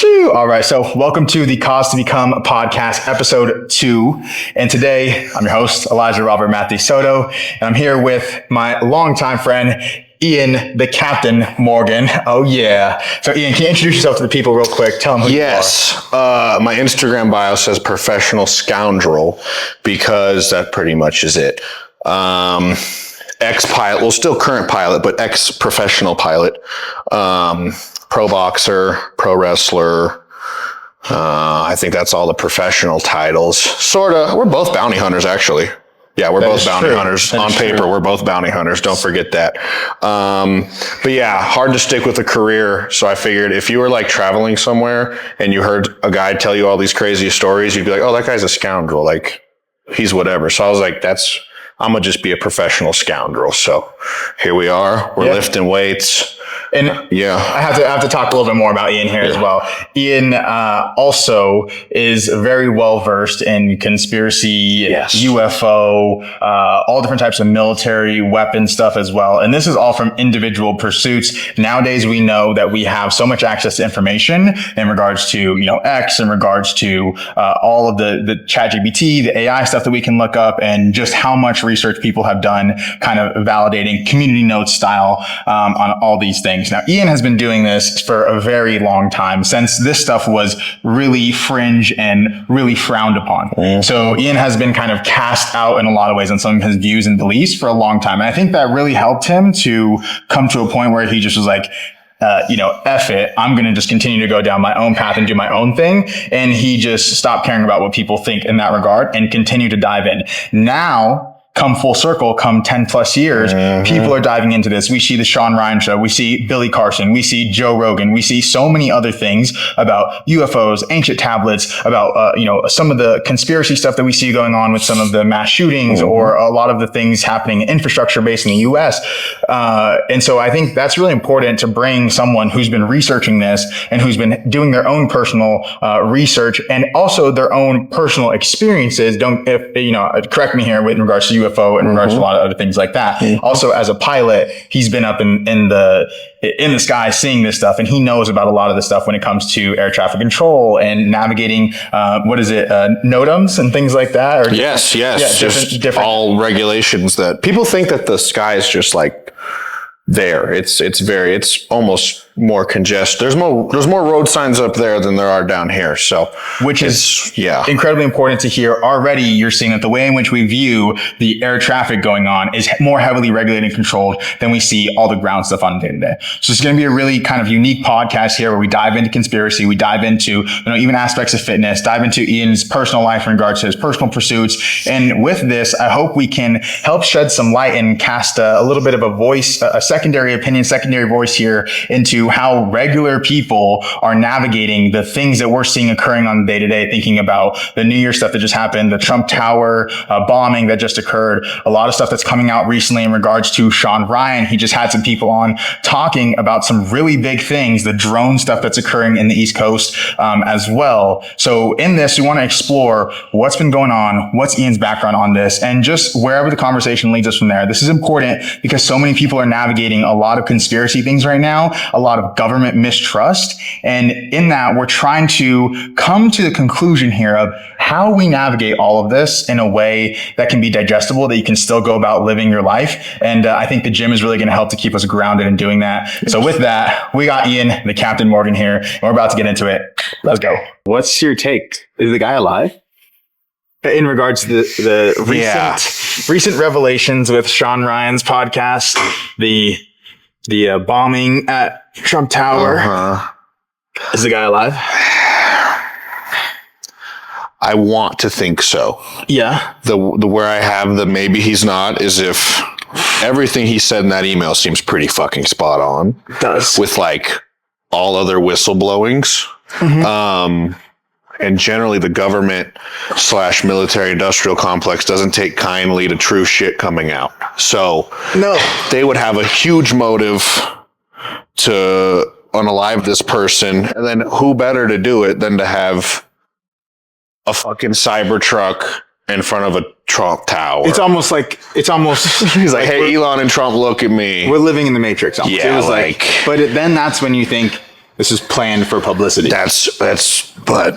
All right, so welcome to the Cause to Become podcast, episode 2. And today, I'm your host, Elijah Robert-Mahdi Soto, and I'm here with my longtime friend, Ian, the Captain Morgan. Oh, yeah. So, Ian, can you introduce yourself to the people real quick? Tell them who you are. My Instagram bio says professional scoundrel because that pretty much is it. Ex-pilot, well, still current pilot, but ex-professional pilot. Pro boxer, pro wrestler. I think that's all the professional titles. Sorta. We're both bounty hunters, actually. Yeah, we're both bounty hunters. On paper, we're both bounty hunters. Don't forget that. But yeah, hard to stick with a career. So I figured if you were like traveling somewhere and you heard a guy tell you all these crazy stories, you'd be like, oh, that guy's a scoundrel. Like, he's whatever. So I was like, I'm going to just be a professional scoundrel. So here we are. We're lifting weights. And I have to talk a little bit more about Ian here as well. Ian also is very well versed in conspiracy, UFO, all different types of military weapon stuff as well. And this is all from individual pursuits. Nowadays, we know that we have so much access to information in regards to, X, in regards to all of the ChatGPT, the AI stuff that we can look up, and just how much research people have done kind of validating community notes style on all these things. Now, Ian has been doing this for a very long time, since this stuff was really fringe and really frowned upon. So Ian has been kind of cast out in a lot of ways on some of his views and beliefs for a long time. And I think that really helped him to come to a point where he just was like, F it. I'm going to just continue to go down my own path and do my own thing. And he just stopped caring about what people think in that regard and continue to dive in. Now, come full circle, come 10 plus years, people are diving into this. We see the Sean Ryan show. We see Billy Carson. We see Joe Rogan. We see so many other things about UFOs, ancient tablets, about, some of the conspiracy stuff that we see going on with some of the mass shootings or a lot of the things happening infrastructure based in the US. And so I think that's really important to bring someone who's been researching this and who's been doing their own personal research and also their own personal experiences. Correct me here with regards to UFO and regards to a lot of other things like that. Also, as a pilot, he's been up in the sky seeing this stuff, and he knows about a lot of the stuff when it comes to air traffic control and navigating, NOTAMs and things like that. Or different all regulations that people think that the sky is just like there. It's almost more congested. There's more road signs up there than there are down here. So, which is incredibly important to hear. Already, you're seeing that the way in which we view the air traffic going on is more heavily regulated and controlled than we see all the ground stuff on day to day. So it's going to be a really kind of unique podcast here where we dive into conspiracy, we dive into even aspects of fitness, dive into Ian's personal life in regards to his personal pursuits. And with this, I hope we can help shed some light and cast a little bit of a voice, a secondary opinion, secondary voice here into how regular people are navigating the things that we're seeing occurring on the day to day, thinking about the New Year stuff that just happened, the Trump Tower bombing that just occurred, a lot of stuff that's coming out recently in regards to Sean Ryan. He just had some people on talking about some really big things, the drone stuff that's occurring in the East Coast as well. So in this, we want to explore what's been going on, what's Ian's background on this, and just wherever the conversation leads us from there. This is important because so many people are navigating a lot of conspiracy things right now, a lot of government mistrust. And in that, we're trying to come to the conclusion here of how we navigate all of this in a way that can be digestible, that you can still go about living your life. And I think the gym is really going to help to keep us grounded in doing that. So with that, we got Ian, the Captain Morgan here, and we're about to get into it. Let's go. What's your take? Is the guy alive? In regards to the recent revelations with Sean Ryan's podcast, the bombing at Trump Tower. Is the guy alive? I want to think so. Yeah. The where I have the maybe he's not is if everything he said in that email seems pretty fucking spot on. It does. With like all other whistleblowings. And generally the government / military industrial complex doesn't take kindly to true shit coming out. So they would have a huge motive to unalive this person. And then who better to do it than to have a fucking Cybertruck in front of a Trump Tower? It's almost he's like, hey, Elon and Trump, look at me. We're living in the Matrix. Almost. Yeah, it was then that's when you think, This is planned for publicity. But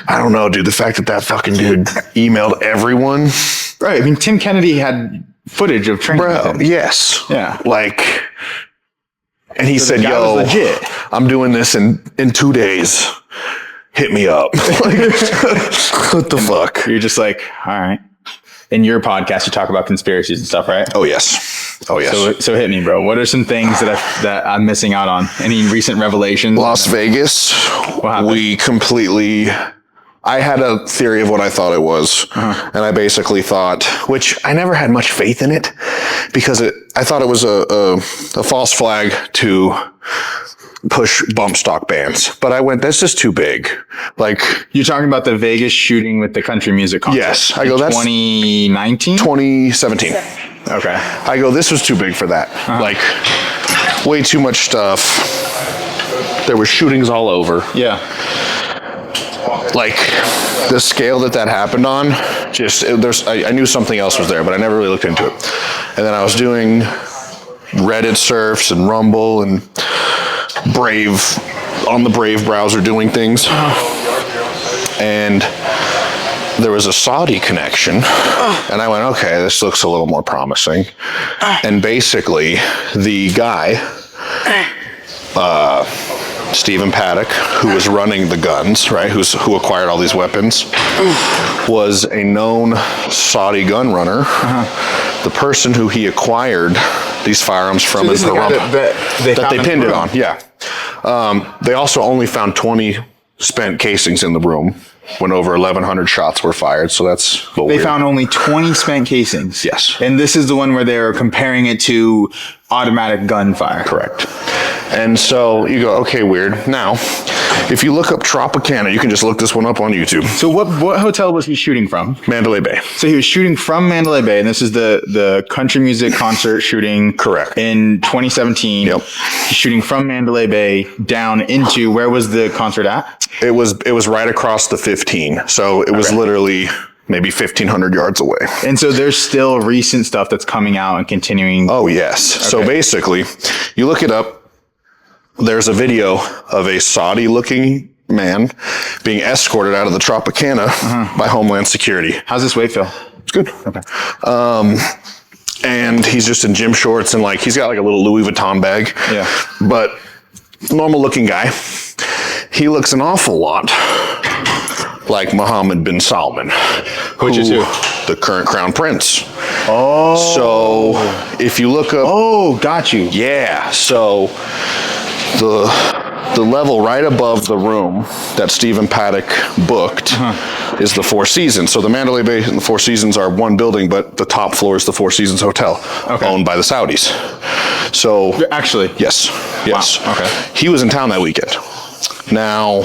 I don't know, dude. The fact that fucking dude emailed everyone. Right. I mean, Tim Kennedy had footage of training. Bro, yes. Yeah. Like, and he said, the guy was legit. I'm doing this in 2 days. Hit me up. Like, what the fuck? You're just like, all right. In your podcast, you talk about conspiracies and stuff, right? Oh, yes. Oh, yes. So hit me, bro. What are some things that I'm missing out on? Any recent revelations? Las Vegas. What happened? I had a theory of what I thought it was. And I basically thought, which I never had much faith in it, because I thought it was a false flag to push bump stock bans. But I went, that's just too big. Like, you're talking about the Vegas shooting with the country music concert. Yes. I go, that's 2019? 2017. Okay. I go, this was too big for that. Like, way too much stuff. There were shootings all over. Yeah. Like, the scale that happened on, I knew something else was there, but I never really looked into it. And then I was doing Reddit surfs and Rumble and Brave, on the Brave browser doing things. And there was a Saudi connection. And I went, okay, this looks a little more promising. And basically, the guy, Stephen Paddock, who was running the guns, right, who acquired all these weapons, was a known Saudi gun runner. The person who he acquired these firearms from is the Haram that they pinned it on. Yeah. They also only found 20 spent casings in the room when over 1,100 shots were fired. So that's what they found only 20 spent casings. Yes. And this is the one where they're comparing it to automatic gunfire. Correct. And so you go, okay, weird. Now, if you look up Tropicana, you can just look this one up on YouTube. So what hotel was he shooting from? Mandalay Bay. So he was shooting from Mandalay Bay, and this is the country music concert shooting. Correct. In 2017. Yep. He's shooting from Mandalay Bay down into, where was the concert at? It was right across the 15. So it was literally maybe 1,500 yards away. And so there's still recent stuff that's coming out and continuing. Oh, yes. Okay. So basically, you look it up. There's a video of a Saudi-looking man being escorted out of the Tropicana by Homeland Security. How's this weight feel? It's good. Okay. And he's just in gym shorts and he's got a little Louis Vuitton bag. Yeah. But normal-looking guy. He looks an awful lot like Mohammed bin Salman. Which is who? The current crown prince. Oh. So if you look up... Oh, got you. Yeah. So... The level right above the room that Stephen Paddock booked is the Four Seasons. So the Mandalay Bay and the Four Seasons are one building, but the top floor is the Four Seasons Hotel, owned by the Saudis. So actually, yes. Wow. Okay. He was in town that weekend. Now,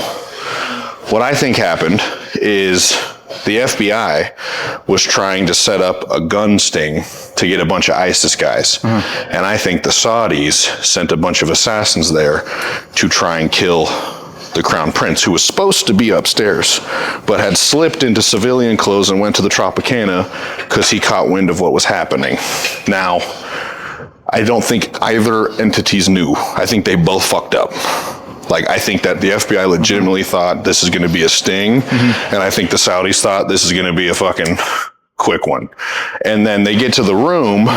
what I think happened is the FBI was trying to set up a gun sting to get a bunch of ISIS guys. And I think the Saudis sent a bunch of assassins there to try and kill the crown prince, who was supposed to be upstairs, but had slipped into civilian clothes and went to the Tropicana because he caught wind of what was happening. Now, I don't think either entities knew. I think they both fucked up. I think that the FBI legitimately thought this is going to be a sting, and I think the Saudis thought this is going to be a fucking quick one. And then they get to the room,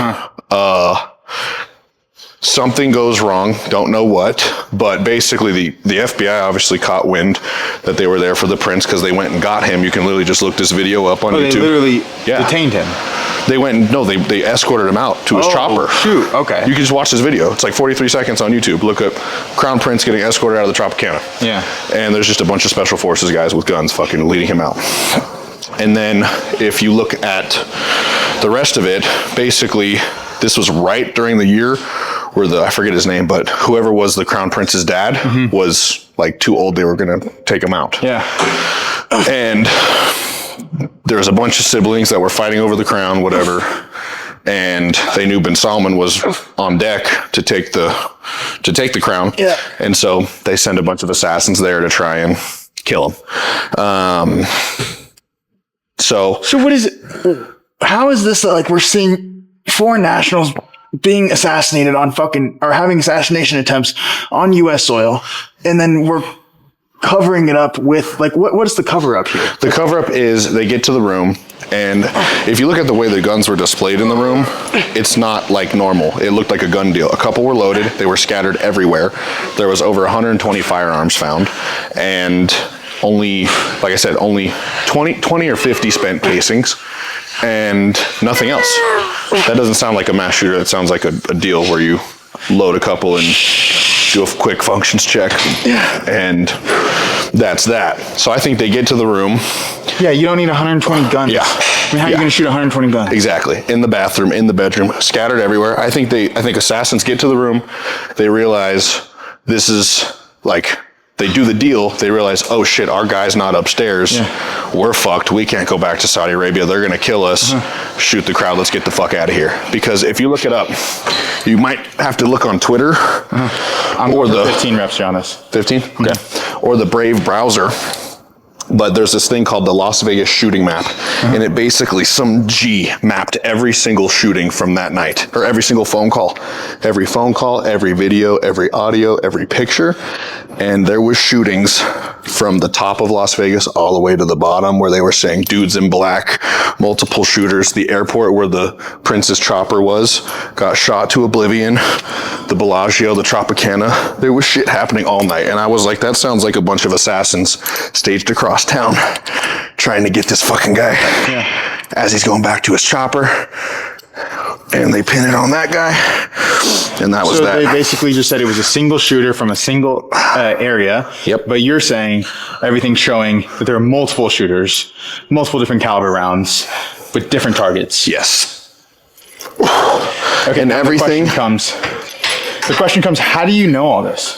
something goes wrong, don't know what, but basically the FBI obviously caught wind that they were there for the prince because they went and got him. You can literally just look this video up on YouTube. They literally detained him. They went, they escorted him out to his chopper. Shoot, okay. You can just watch this video. It's 43 seconds on YouTube. Look up Crown Prince getting escorted out of the Tropicana. Yeah. And there's just a bunch of special forces guys with guns fucking leading him out. And then if you look at the rest of it, basically this was right during the year where I forget his name, but whoever was the Crown Prince's dad was too old. They were going to take him out. Yeah. And there was a bunch of siblings that were fighting over the crown, whatever, and they knew bin Salman was on deck to take the crown. Yeah. And so they send a bunch of assassins there to try and kill him. So what is it? How is this we're seeing foreign nationals being assassinated on or having assassination attempts on U.S. soil, and then we're covering it up with what is the cover up here? The cover up is they get to the room, and if you look at the way the guns were displayed in the room, it's not like normal. It looked like a gun deal. A couple were loaded. They were scattered everywhere. There was over 120 firearms found, and only 20 or 50 spent casings, and nothing else. That doesn't sound like a mass shooter. That sounds like a deal where you load a couple and do a quick functions check, and that's that. So I think they get to the room. Yeah, you don't need 120 guns. Yeah. I mean, how are you going to shoot 120 guns? Exactly. In the bathroom, in the bedroom, scattered everywhere. I think assassins get to the room. They realize this is they do the deal. They realize, oh shit, our guy's not upstairs. Yeah. We're fucked. We can't go back to Saudi Arabia. They're going to kill us. Shoot the crowd. Let's get the fuck out of here. Because if you look it up, you might have to look on Twitter. I'm or the 15 reps on this. 15? Okay. Or the Brave browser. But there's this thing called the Las Vegas shooting map. And it basically, some G mapped every single shooting from that night, or every single phone call. Every phone call, every video, every audio, every picture. And there was shootings from the top of Las Vegas all the way to the bottom, where they were saying dudes in black, multiple shooters. The airport where the Princess Chopper was got shot to oblivion. The Bellagio, the Tropicana. There was shit happening all night. And I was like, that sounds like a bunch of assassins staged across town trying to get this fucking guy as he's going back to his chopper. And they pin it on that guy. And that was that. So they basically just said it was a single shooter from a single area. Yep. But you're saying everything's showing that there are multiple shooters, multiple different caliber rounds with different targets. Yes. Okay. And everything The question comes, how do you know all this?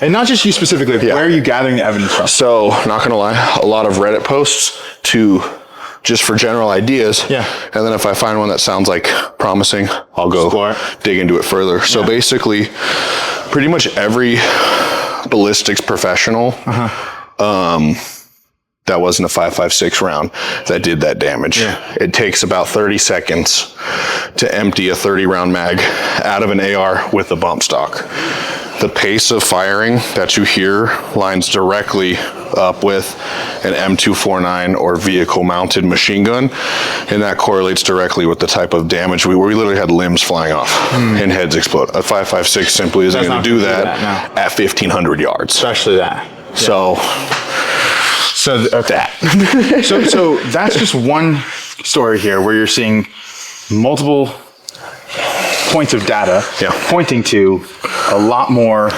And not just you specifically, where are you gathering the evidence from? So, not gonna lie, a lot of Reddit posts just for general ideas. Yeah. And then if I find one that sounds like promising, I'll go dig into it further. So basically, pretty much every ballistics professional that wasn't a 5.56 round that did that damage. Yeah. It takes about 30 seconds to empty a 30 round mag out of an AR with a bump stock. The pace of firing that you hear lines directly up with an M249 or vehicle mounted machine gun, and that correlates directly with the type of damage we literally had limbs flying off and heads explode. A 5.56 simply isn't going to do that at 1,500 yards. Especially that. Yeah. So that's just one story here where you're seeing multiple points of data pointing to a lot more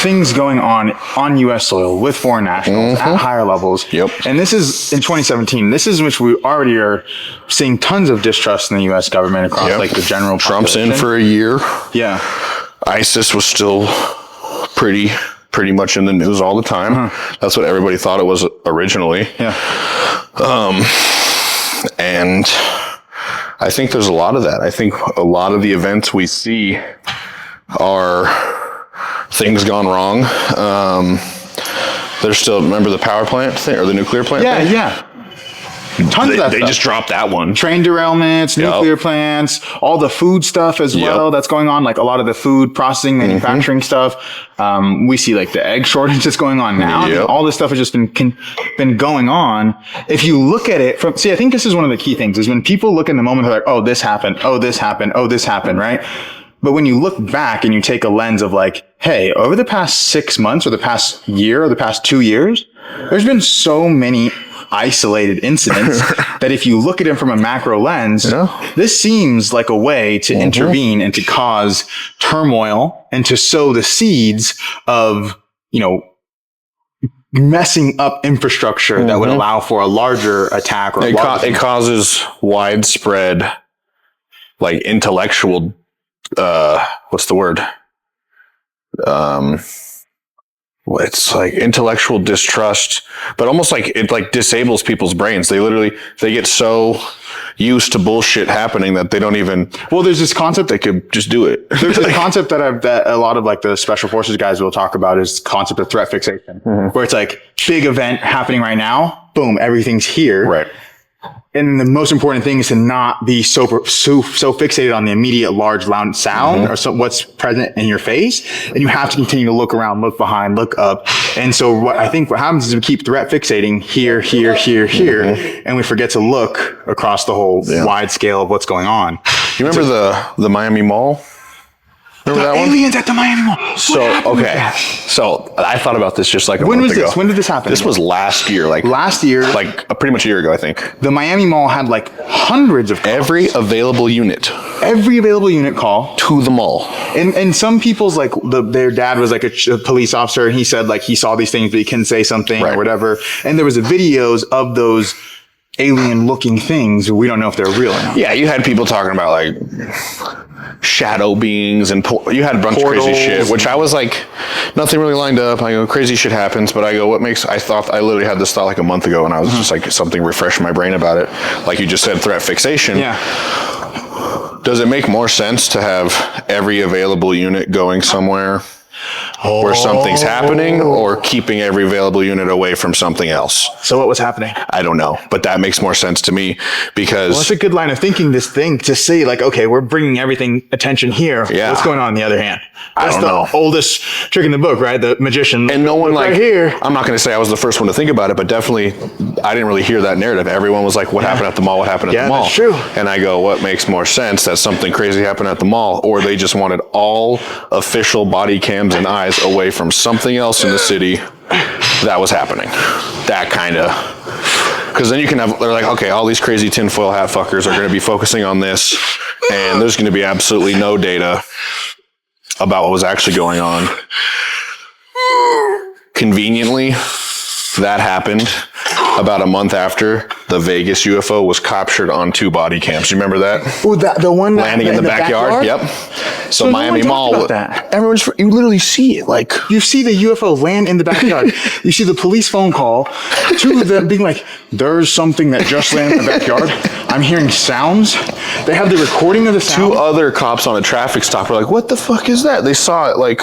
things going on U.S. soil with foreign nationals at higher levels. Yep. And this is in 2017. This is which we already are seeing tons of distrust in the U.S. government across the general population. Trump's in for a year. Yeah. ISIS was still pretty much in the news all the time. That's what everybody thought it was originally. Yeah. And I think there's a lot of that. I think a lot of the events we see are things gone wrong. There's still, remember the power plant thing or the nuclear plant thing? Yeah. Tons of that They just dropped that one. Train derailments, nuclear plants, all the food stuff as well that's going on, like a lot of the food processing, manufacturing stuff. We see like the egg shortage that's going on now. I mean, all this stuff has just been going on. If you look at it I think this is one of the key things is when people look in the moment, they're like, oh, this happened. Oh, this happened. Oh, this happened. Right. But when you look back and you take a lens of like, hey, over the past 6 months or the past year or the past 2 years, there's been so many isolated incidents that if you look at them from a macro lens, this seems like a way to intervene and to cause turmoil and to sow the seeds of, messing up infrastructure that would allow for a larger attack. Or it causes widespread, like intellectual, what's the word? It's like intellectual distrust, but almost like it like disables people's brains. They get so used to bullshit happening that they don't even. Well, there's this concept they could just do it. There's a concept that a lot of like the special forces guys will talk about is concept of threat fixation, where it's like big event happening right now. Boom, everything's here. Right. And the most important thing is to not be so fixated on the immediate large loud sound or what's present in your face. And you have to continue to look around, look behind, look up. And so what happens is we keep threat fixating here, and we forget to look across the whole wide scale of what's going on. You remember the Miami Mall? Remember that one? Aliens at the Miami Mall. So I thought about this just like a month ago. When did this happen? This was last year. Like pretty much a year ago, I think. The Miami Mall had like hundreds of calls. Every available unit call to the mall. And some people's like their dad was like a police officer, and he said like he saw these things but he couldn't say something or whatever. And there was videos of those alien looking things. We don't know if they're real or not. Yeah, you had people talking about like shadow beings and you had a bunch portals, of crazy shit, which I was like, nothing really lined up. I go, crazy shit happens, but I go, I literally had this thought like a month ago, and I was just like, something refreshed my brain about it. Like you just said, threat fixation. Yeah. Does it make more sense to have every available unit going somewhere where something's happening, or keeping every available unit away from something else? So what was happening? I don't know, but that makes more sense to me because... Well, it's a good line of thinking, this thing, to say like, okay, we're bringing everything attention here. Yeah. What's going on the other hand? That's the oldest trick in the book, right? The magician. And no one like... Right here. I'm not going to say I was the first one to think about it, but definitely I didn't really hear that narrative. Everyone was like, what happened at the mall? What happened at the mall? That's true. And I go, what makes more sense? That something crazy happened at the mall, or they just wanted all official body cams and eyes away from something else in the city that was happening. That kind of... Because then you can have... They're like, okay, all these crazy tinfoil hat fuckers are going to be focusing on this, and there's going to be absolutely no data about what was actually going on. Conveniently, that happened about a month after the Vegas UFO was captured on 2 body cams. You remember that? Oh, the one landing in the backyard? Yep. So Miami Mall. Everyone's, you literally see it. Like, you see the UFO land in the backyard. You see the police phone call. 2 of them being like, there's something that just landed in the backyard. I'm hearing sounds. They have the recording of the sound. 2 other cops on a traffic stop were like, what the fuck is that? They saw it like...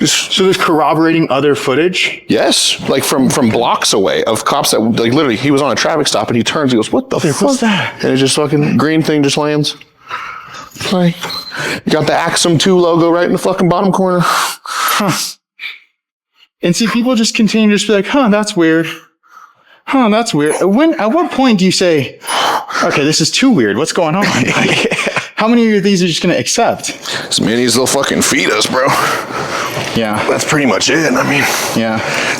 So there's corroborating other footage? Yes, like from blocks away of cops that like literally he was on a traffic stop and he turns, he goes, what the fuck? What's that? And it just fucking green thing just lands. Like, you got the Axum 2 logo right in the fucking bottom corner. Huh. And see, people just continue to just be like, that's weird. That's weird. At what point do you say, okay, this is too weird. What's going on? Like, how many of these are you just going to accept? As many as they'll fucking feed us, bro. Yeah. That's pretty much it. I mean,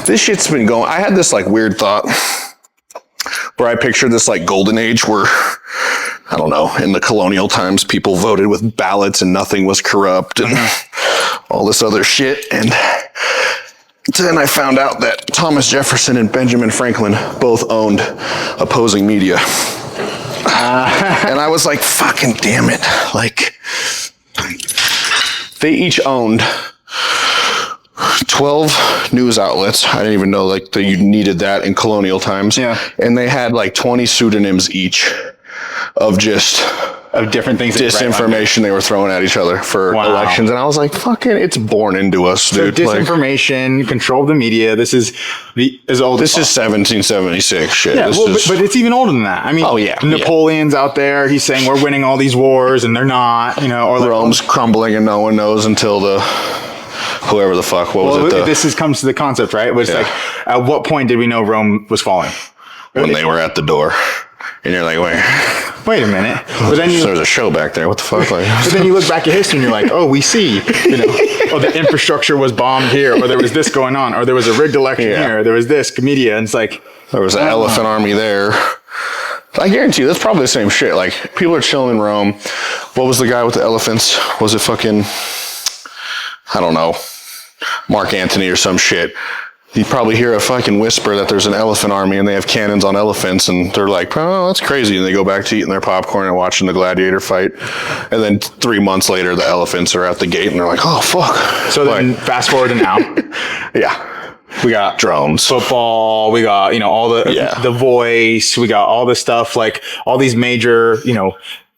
this shit's been going. I had this like weird thought where I pictured this like golden age where, I don't know, in the colonial times, people voted with ballots and nothing was corrupt and all this other shit. And then I found out that Thomas Jefferson and Benjamin Franklin both owned opposing media. And I was like, fucking damn it. Like, they each owned 12 news outlets. I didn't even know like that you needed that in colonial times. Yeah. And they had like 20 pseudonyms each of different things, disinformation they were throwing at each other for elections. And I was like, fucking, it's born into us, dude. So disinformation, control of the media. This is as old as 1776 shit. Yeah, but it's even older than that. I mean, Napoleon's out there. He's saying we're winning all these wars and they're not, or like, Rome's crumbling and no one knows until whoever the fuck, what was it? This comes to the concept, right? It was like, at what point did we know Rome was falling? When they were at the door. And you're like, wait a minute. But then there's a show back there. What the fuck? Like, but then you look back at history and you're like, oh, we see, the infrastructure was bombed here, or there was this going on, or there was a rigged election here, or there was this media. And it's like, there was an elephant army there. I guarantee you, that's probably the same shit. Like, people are chilling in Rome. What was the guy with the elephants? Was it fucking, I don't know, Mark Antony or some shit? You probably hear a fucking whisper that there's an elephant army and they have cannons on elephants and they're like, oh, that's crazy. And they go back to eating their popcorn and watching the gladiator fight. And then 3 months later, the elephants are at the gate and they're like, oh, fuck. So then fast forward to now. We got drones, football. We got, all the Voice. We got all this stuff, like all these major,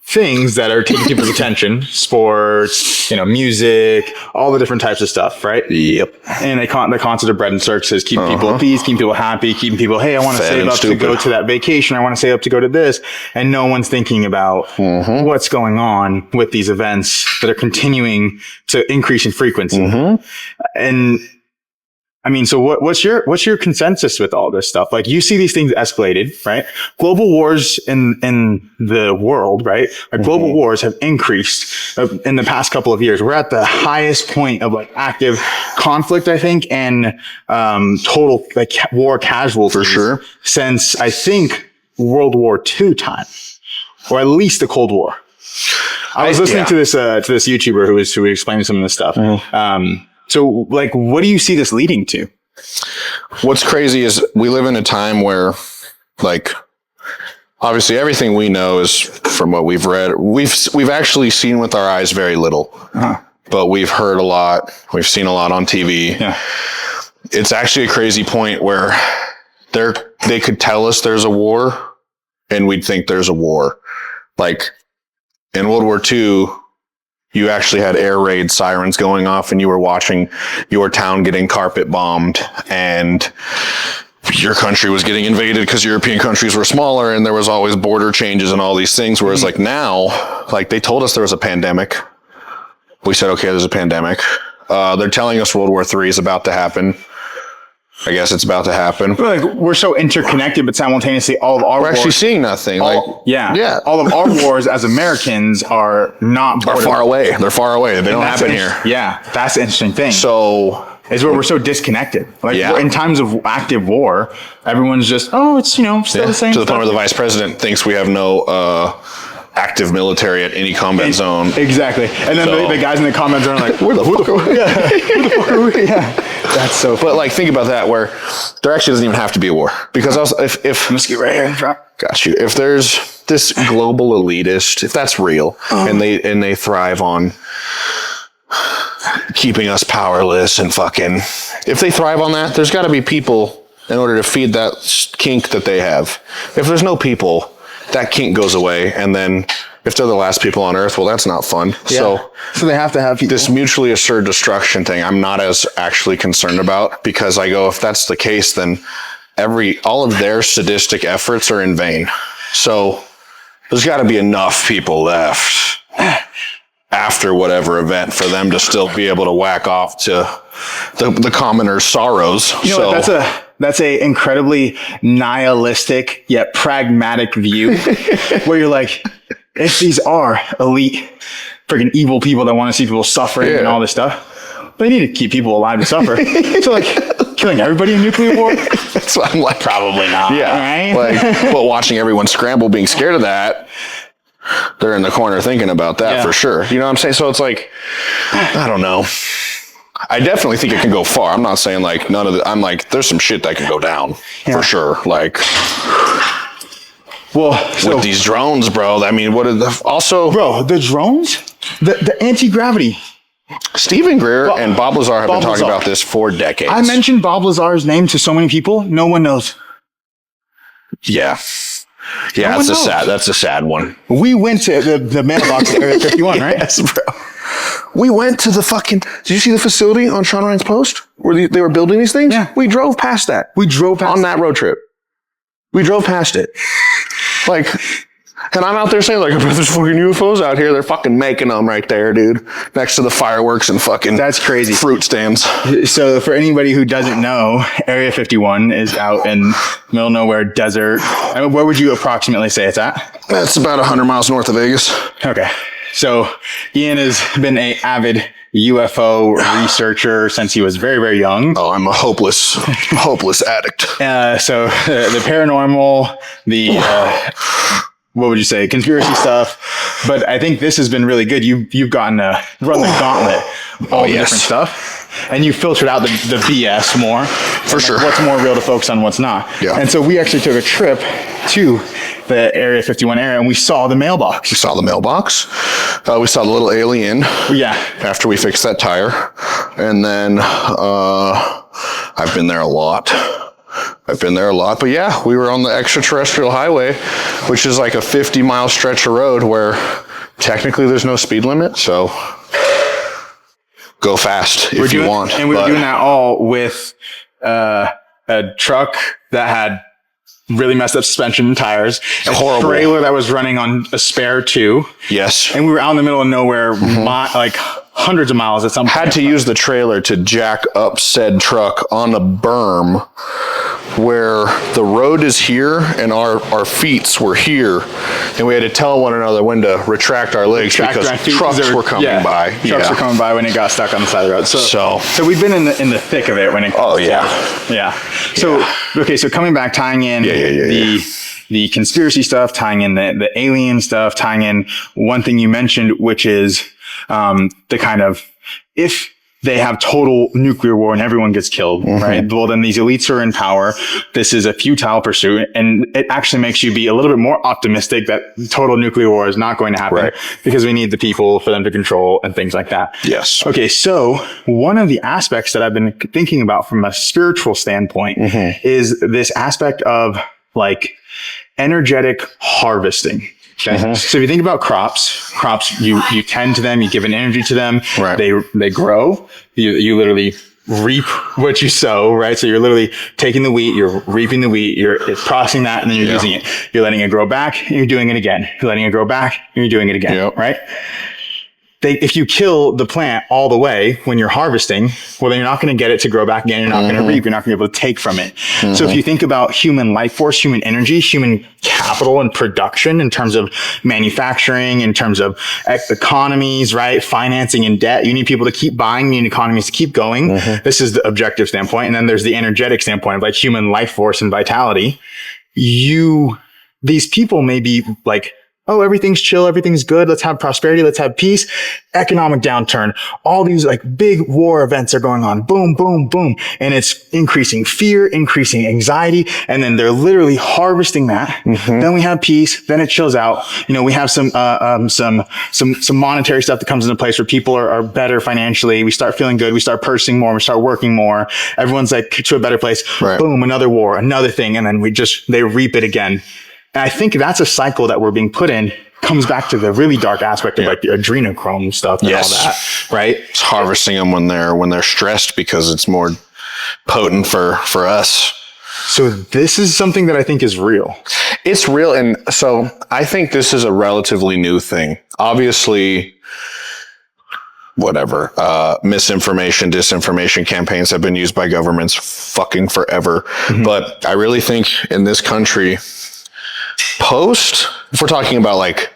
things that are taking people's attention, sports, music, all the different types of stuff, right? Yep. And the concept of bread and circuses, keeping people at peace, keeping people happy, keeping people, hey, I want to save up to go to that vacation. I want to save up to go to this. And no one's thinking about what's going on with these events that are continuing to increase in frequency. And I mean, so what's your consensus with all this stuff? Like, you see these things escalated, right? Global wars in the world, right? Like, global wars have increased in the past couple of years. We're at the highest point of like active conflict, I think, and total like war casualties for sure since I think World War II time, or at least the Cold War. I was listening to this YouTuber who was explaining some of this stuff. So, like, what do you see this leading to? What's crazy is we live in a time where, like, obviously everything we know is from what we've read. We've actually seen with our eyes very little, but we've heard a lot. We've seen a lot on TV. Yeah. It's actually a crazy point where they could tell us there's a war, and we'd think there's a war. Like, in World War II, you actually had air raid sirens going off, and you were watching your town getting carpet bombed, and your country was getting invaded because European countries were smaller, and there was always border changes and all these things. Whereas like now, like, they told us there was a pandemic. We said, okay, there's a pandemic. They're telling us World War III is about to happen. I guess it's about to happen. We're so interconnected, but simultaneously, all of our we're actually seeing nothing. All of our wars as Americans are not are far away. They're far away. They don't happen here. Yeah, that's the interesting thing. So is where we're so disconnected. Like, in times of active war, everyone's just, it's still the same. To the point where the vice president thinks we have no active military at any combat zone. Exactly. And then the guys in the combat zone are like, where the fuck are we? Where the fuck are we? Yeah. That's so funny. But like, think about that, where there actually doesn't even have to be a war. Because if I'm gonna get right here and drop. Got you. If there's this global elitist, if that's real, and they thrive on keeping us powerless and fucking, if they thrive on that, there's got to be people in order to feed that kink that they have. If there's no people, that kink goes away, and then if they're the last people on Earth, well, that's not fun. Yeah. So they have to have people. This mutually assured destruction thing, I'm not as actually concerned about, because I go, if that's the case, then all of their sadistic efforts are in vain. So there's got to be enough people left after whatever event for them to still be able to whack off to the commoner's sorrows. That's a incredibly nihilistic yet pragmatic view where you're like, if these are elite, freaking evil people that want to see people suffering and all this stuff, they need to keep people alive to suffer. So like, killing everybody in nuclear war? That's what I'm like. Probably not. Yeah. Right? But watching everyone scramble, being scared of that, they're in the corner thinking about that for sure. You know what I'm saying? So it's like, I don't know. I definitely think it can go far. I'm not saying like none of the, I'm like, there's some shit that can go down for sure. Like, with these drones, bro, I mean, what are the drones, the anti-gravity. Stephen Greer and Bob Lazar have been talking about this for decades. I mentioned Bob Lazar's name to so many people. No one knows. Yeah. Yeah, that's a sad one. We went to the mailbox at Area 51, right? Yes, bro. We went to the fucking, did you see the facility on Sean Ryan's post where they were building these things? Yeah. We drove past that. On that road trip. We drove past it. Like, and I'm out there saying like, there's fucking UFOs out here. They're fucking making them right there, dude. Next to the fireworks and fucking that's crazy fruit stands. So for anybody who doesn't know, Area 51 is out in middle of nowhere desert. I mean, where would you approximately say it's at? That's about 100 miles north of Vegas. Okay. So Ian has been an avid UFO researcher since he was very, very young. Oh, I'm a hopeless addict. So the paranormal, what would you say, conspiracy stuff. But I think this has been really good. You've gotten to run the gauntlet, all the different stuff. And you filtered out the BS more. For sure. What's more real to focus on, what's not. Yeah. And so we actually took a trip to the Area 51 area and we saw the mailbox. We saw the mailbox. We saw the little alien. Yeah. After we fixed that tire. And then I've been there a lot. I've been there a lot, but yeah, we were on the extraterrestrial highway, which is like a 50-mile stretch of road where technically there's no speed limit, so go fast if you want. And we were doing that all with a truck that had really messed up suspension and tires, a trailer that was running on a spare two. Yes. And we were out in the middle of nowhere, like hundreds of miles at some point. Had to use the trailer to jack up said truck on a berm where the road is here and our feet were here, and we had to tell one another when to retract our legs because trucks were coming by. Trucks were coming by when it got stuck on the side of the road. So we've been in the thick of it when it comes yeah. So okay, so coming back, tying in the conspiracy stuff, tying in the alien stuff, tying in one thing you mentioned, which is the kind of, if they have total nuclear war and everyone gets killed, right? Well, then these elites are in power. This is a futile pursuit. And it actually makes you be a little bit more optimistic that total nuclear war is not going to happen because we need the people for them to control and things like that. Yes. Okay. So one of the aspects that I've been thinking about from a spiritual standpoint is this aspect of like energetic harvesting. Okay. So if you think about crops, you tend to them, you give an energy to them, they grow, you literally reap what you sow, right? So you're literally taking the wheat, you're reaping the wheat, you're processing that, and then you're using it. You're letting it grow back, and you're doing it again. You're letting it grow back, and you're doing it again, right? If you kill the plant all the way when you're harvesting, well, then you're not going to get it to grow back again. You're not going to reap. You're not going to be able to take from it. So if you think about human life force, human energy, human capital and production in terms of manufacturing, in terms of economies, right? Financing and debt. You need people to keep buying. You need economies to keep going. This is the objective standpoint. And then there's the energetic standpoint of like human life force and vitality. These people may be like, oh, everything's chill. Everything's good. Let's have prosperity. Let's have peace. Economic downturn. All these like big war events are going on. Boom, boom, boom. And it's increasing fear, increasing anxiety. And then they're literally harvesting that. Then we have peace. Then it chills out. You know, we have some monetary stuff that comes into place where people are better financially. We start feeling good. We start purchasing more. We start working more. Everyone's like to a better place. Boom, another war, another thing. And then they reap it again. And I think that's a cycle that we're being put in. Comes back to the really dark aspect of like the adrenochrome stuff and all that, right? It's harvesting them when they're stressed because it's more potent for us. So this is something that I think is real. It's real. And so I think this is a relatively new thing. Obviously, misinformation, disinformation campaigns have been used by governments fucking forever. But I really think in this country, if we're talking about like,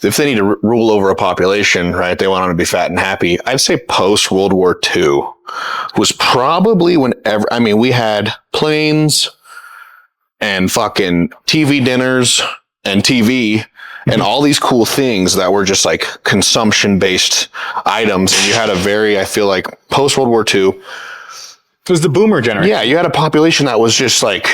if they need to rule over a population, right? They want them to be fat and happy. I'd say post World War II was probably we had planes and fucking TV dinners and TV and all these cool things that were just like consumption based items. And you had I feel like post World War II. It was the boomer generation. Yeah. You had a population that was just like,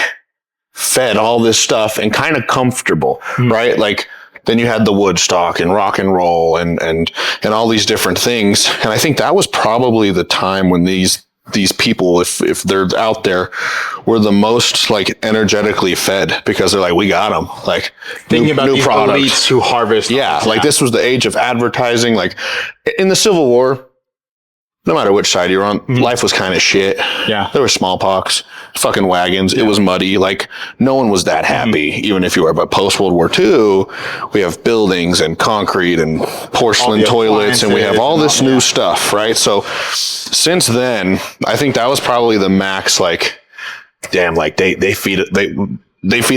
fed all this stuff and kind of comfortable, right? Like then you had the Woodstock and rock and roll and all these different things. And I think that was probably the time when these people, if they're out there, were the most like energetically fed because they're like, we got them. Like thinking about these elites who harvest. Yeah. Like this was the age of advertising. Like in the Civil War, no matter which side you're on, life was kind of shit. Yeah. There was smallpox, fucking wagons. It was muddy. Like no one was that happy, even if you were. But post World War II, we have buildings and concrete and porcelain toilets and we have all this new stuff, right? So since then, I think that was probably the max, like, damn, like they feed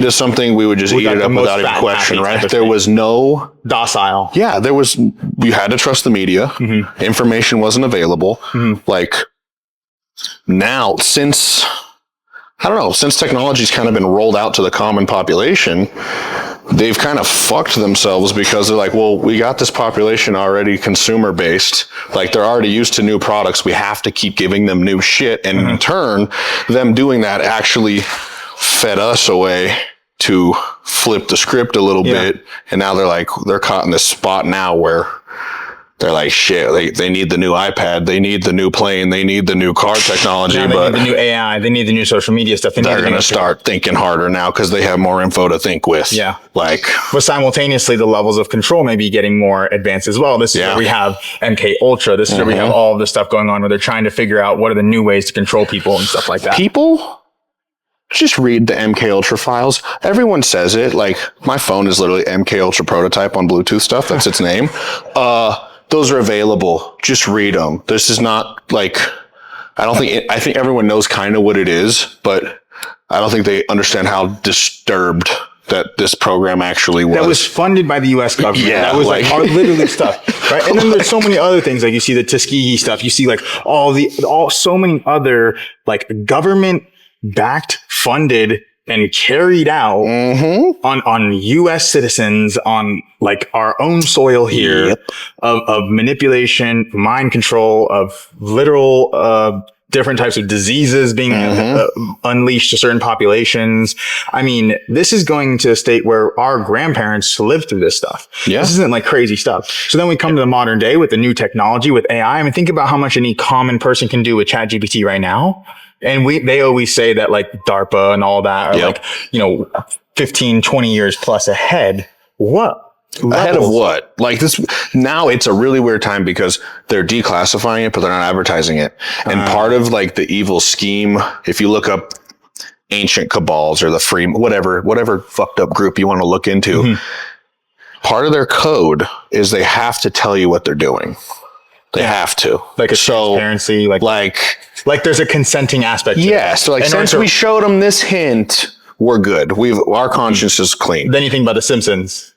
us something, we would just eat it up without even question, right? There was no docile. Yeah, you had to trust the media. Information wasn't available. Like now, since technology's kind of been rolled out to the common population, they've kind of fucked themselves because they're like, well, we got this population already consumer based. Like they're already used to new products. We have to keep giving them new shit. And in turn, them doing that actually fed us a way to flip the script a little bit. And now they're caught in this spot now where they're like, shit, they need the new iPad, they need the new plane, they need the new car technology, Now but they need the new AI, they need the new social media stuff. they're going to start thinking harder now because they have more info to think with. Yeah. Like, but simultaneously, the levels of control may be getting more advanced as well. This is where we have MK Ultra. This is where we have all of this stuff going on where they're trying to figure out what are the new ways to control people and stuff like that. People just read the MK Ultra files. Everyone says it. Like, my phone is literally MK Ultra prototype on Bluetooth stuff. That's its name. Those are available. Just read them. This is not like, I think everyone knows kind of what it is, but I don't think they understand how disturbed that this program actually was. That was funded by the U.S. government. Yeah, that was like our literally stuff, right? And then there's so many other things. Like you see the Tuskegee stuff. You see like so many other like government-backed, funded, and carried out on U.S. citizens on like our own soil here of manipulation, mind control, of literal different types of diseases being unleashed to certain populations. I mean, this is going to a state where our grandparents lived through this stuff. Yeah. This isn't like crazy stuff. So then we come to the modern day with the new technology, with AI. I mean, think about how much any common person can do with ChatGPT right now. And they always say that like DARPA and all that are like, 15, 20 years plus ahead. What? Ahead of what? Like this, now it's a really weird time because they're declassifying it, but they're not advertising it. And part of like the evil scheme, if you look up ancient cabals or the free, whatever fucked up group you want to look into, part of their code is they have to tell you what they're doing. They have to. Like a transparency, like there's a consenting aspect to it. So like, since we showed them this hint, we're good. Our conscience is clean. Then you think about The Simpsons.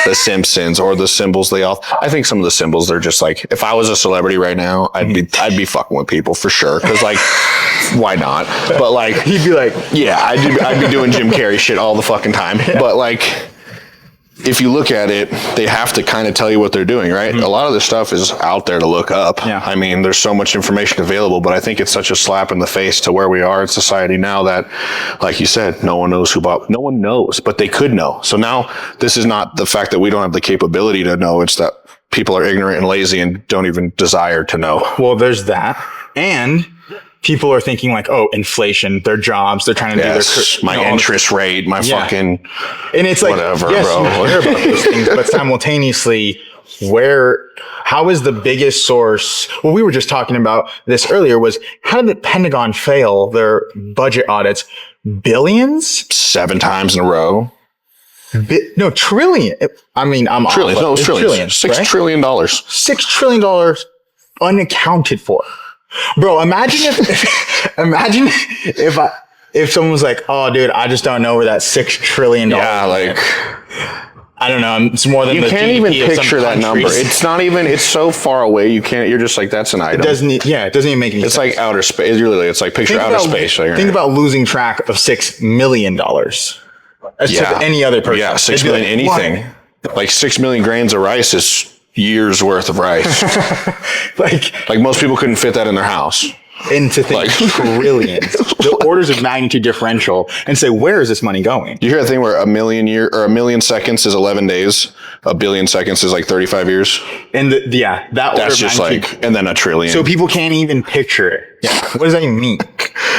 The Simpsons or the symbols I think some of the symbols, they're just like, if I was a celebrity right now, I'd be fucking with people for sure. Cause like, why not? But like, he'd be like, yeah, I'd be doing Jim Carrey shit all the fucking time. Yeah. But like, if you look at it, they have to kind of tell you what they're doing, right? A lot of this stuff is out there to look up. Yeah. I mean, there's so much information available, but I think it's such a slap in the face to where we are in society now that, like you said, no one knows no one knows, but they could know. So now this is not the fact that we don't have the capability to know. It's that people are ignorant and lazy and don't even desire to know. Well, there's that. And people are thinking like, oh, inflation, their jobs, they're trying to do my interest rate, my fucking, and it's like, whatever, yes, bro. You hear about those things, but simultaneously, how is the biggest source? Well, we were just talking about this earlier, was how did the Pentagon fail their budget audits? Billions? 7 times in a row. No, trillion. I mean, I'm trillions. No, it's trillions. $6 trillion. $6 trillion unaccounted for. Bro, imagine if someone was like, "Oh, dude, I just don't know where that $6 trillion." Yeah, like, I don't know. It's more than you can't even picture that number. It's not even. It's so far away. You can't. You're just like, that's an item. It doesn't even make any sense. It's like outer space. Really, it's like picture outer space. Think about losing track of $6 million. As to any other person. Yeah, 6 million anything. Like 6 million grains of rice is years worth of rice. like most people couldn't fit that in their house. And to think trillions, the orders of magnitude differential, and say, where is this money going? You hear that thing where a million seconds is 11 days, a billion seconds is like 35 years? And that's just like, and then a trillion. So people can't even picture it. Yeah. What does that even mean?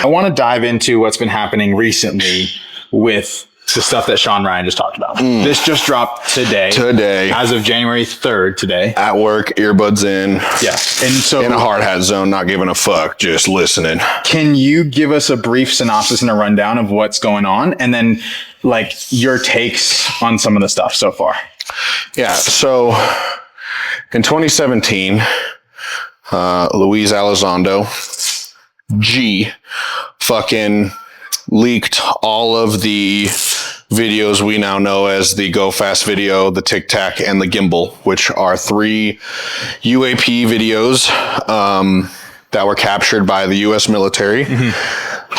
I want to dive into what's been happening recently with the stuff that Sean Ryan just talked about. This just dropped today. As of January 3rd today. At work, earbuds in. Yeah. And so in a hard hat zone, not giving a fuck, just listening. Can you give us a brief synopsis and a rundown of what's going on? And then like your takes on some of the stuff so far. Yeah. So in 2017, Luis Elizondo, G, fucking leaked all of the videos we now know as the Go Fast video, the Tic Tac, and the Gimbal, which are 3 UAP videos that were captured by the U.S. military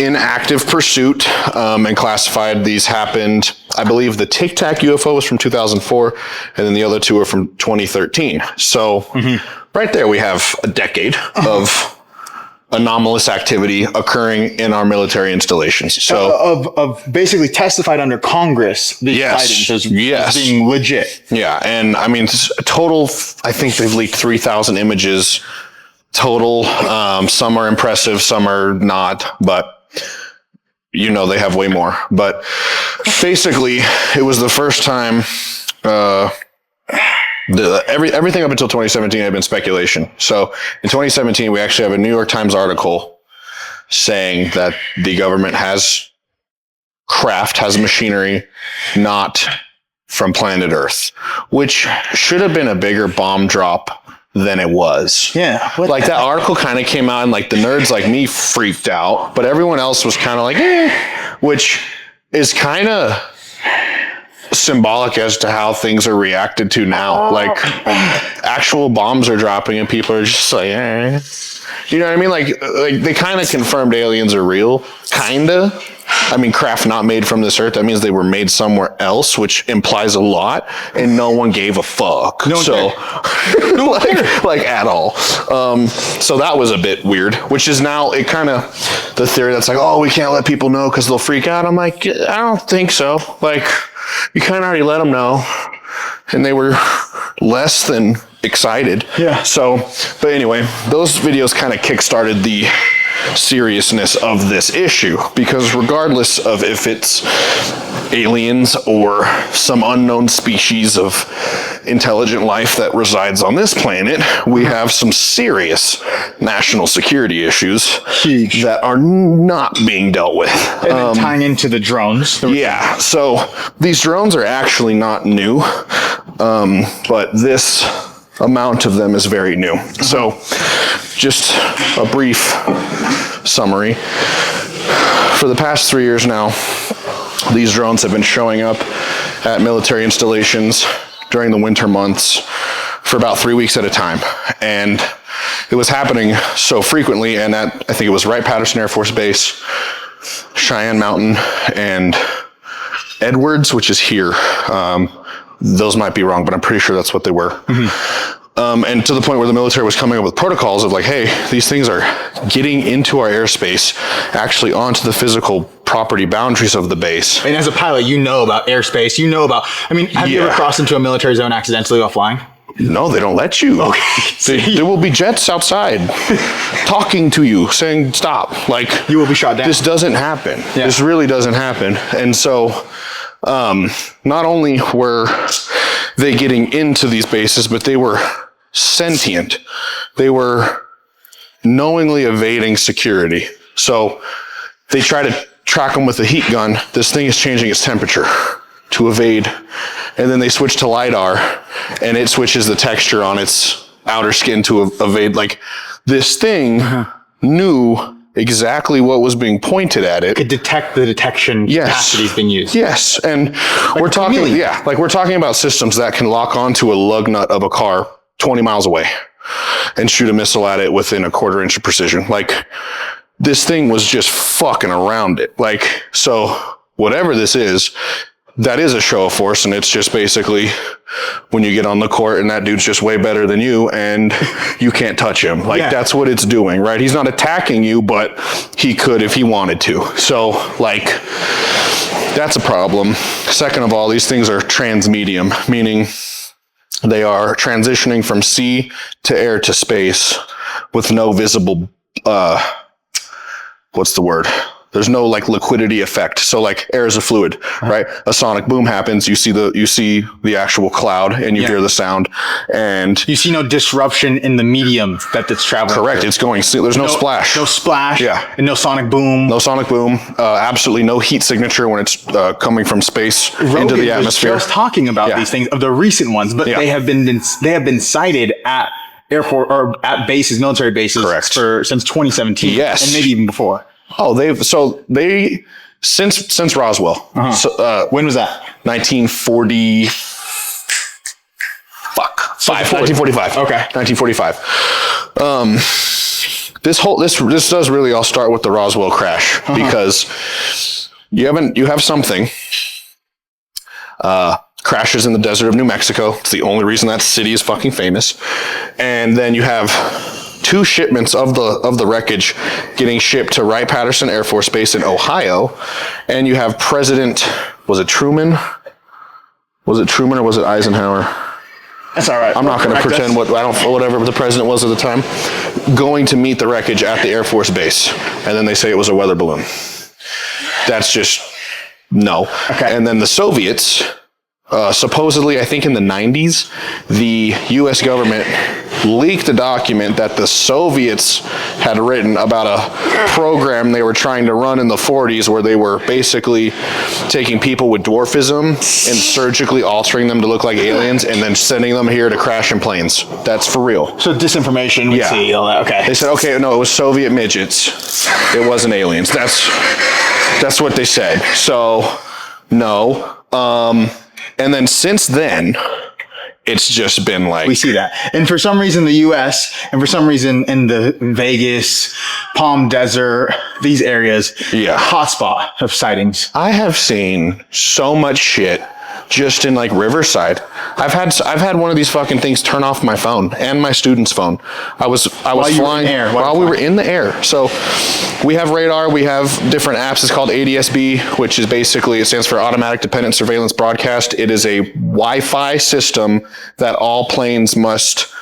in active pursuit and classified. These happened, I believe the Tic Tac UFO was from 2004, and then the other 2 are from 2013. So right there we have a decade of anomalous activity occurring in our military installations. So of basically testified under Congress, these sightings as being legit. Yeah. And I mean, total, I think they've leaked 3,000 images total. Some are impressive, some are not, but you know, they have way more. But basically it was the first time, everything up until 2017 had been speculation. So in 2017, we actually have a New York Times article saying that the government has machinery not from planet Earth, which should have been a bigger bomb drop than it was. Yeah. Like that article kind of came out and like the nerds like me freaked out, but everyone else was kind of like, which is kind of symbolic as to how things are reacted to now. Like actual bombs are dropping and people are just like, you know what I mean? Like they kind of confirmed aliens are real, kind of. I mean, craft not made from this earth. That means they were made somewhere else, which implies a lot, and no one gave a fuck. Like at all. So that was a bit weird, which is now it kind of the theory that's like, oh, we can't let people know because they'll freak out. I'm like, I don't think so. Like, you kind of already let them know, and they were less than excited. Yeah. So, but anyway, those videos kind of kickstarted the seriousness of this issue, because regardless of if it's aliens or some unknown species of intelligent life that resides on this planet, we have some serious national security issues that are not being dealt with. And then tying into the drones. Yeah, so these drones are actually not new, but this amount of them is very new. So just a brief summary. For the past 3 years now, these drones have been showing up at military installations during the winter months for about 3 weeks at a time. And it was happening so frequently, and at, I think it was Wright-Patterson Air Force Base, Cheyenne Mountain, and Edwards, which is here. Those might be wrong, but I'm pretty sure that's what they were. Mm-hmm. And to the point where the military was coming up with protocols of like, hey, these things are getting into our airspace, actually onto the physical property boundaries of the base. And as a pilot, you know about airspace, you know about, I mean, have you ever crossed into a military zone accidentally while flying? No, they don't let you. Okay. There will be jets outside talking to you, saying stop. Like, you will be shot down. This doesn't happen. Yeah. This really doesn't happen. And so not only were they getting into these bases, but they were sentient. They were knowingly evading security. So they try to track them with a heat gun. This thing is changing its temperature to evade. And then they switch to LiDAR, and it switches the texture on its outer skin to evade. Like, this thing knew exactly what was being pointed at it. Could detect the detection capacities being used. Yes. And like we're talking about systems that can lock onto a lug nut of a car 20 miles away and shoot a missile at it within a quarter inch of precision. Like, this thing was just fucking around it. Like, so whatever this is, that is a show of force, and it's just basically when you get on the court and that dude's just way better than you and you can't touch him. Like, that's what it's doing, right? He's not attacking you, but he could if he wanted to. So, like, that's a problem. Second of all, these things are transmedium, meaning they are transitioning from sea to air to space with no visible, what's the word? There's no like liquidity effect. So like air is a fluid, right? A sonic boom happens. You see the actual cloud and you hear the sound, and you see no disruption in the medium that it's traveling. Correct. It's going. There's no splash. No splash. Yeah. And no sonic boom. No sonic boom. Absolutely no heat signature when it's coming from space into the atmosphere. Was just talking about these things of the recent ones, but they have been cited at airport or at bases, military bases, since 2017. Yes, and maybe even before. Oh, since Roswell. So, when was that? 1940. 1945. Okay. 1945. This does really all start with the Roswell crash, because you have something crashes in the desert of New Mexico. It's the only reason that city is fucking famous. And then you have 2 shipments of the wreckage getting shipped to Wright-Patterson Air Force Base in Ohio. And you have President, was it Truman? Was it Truman or was it Eisenhower? That's all right. I'm not going to pretend whatever the president was at the time, going to meet the wreckage at the Air Force Base. And then they say it was a weather balloon. That's just, no. Okay. And then the Soviets, supposedly, I think in the 90s, the U.S. government leaked a document that the Soviets had written about a program they were trying to run in the 40s where they were basically taking people with dwarfism and surgically altering them to look like aliens and then sending them here to crash in planes. That's for real. So disinformation, we see all that. Okay. They said, okay, no, it was Soviet midgets. It wasn't aliens. That's what they said. So, no. And then since then, it's just been like... We see that. And for some reason, the U.S., and for some reason in the Vegas, Palm Desert, these areas, hotspot of sightings. I have seen so much shit just in like Riverside. I've had one of these fucking things turn off my phone and my student's phone. I was flying while we were in the air. So we have radar, we have different apps. It's called ADSB, which is basically, it stands for Automatic Dependent Surveillance Broadcast. It is a Wi-Fi system that all planes must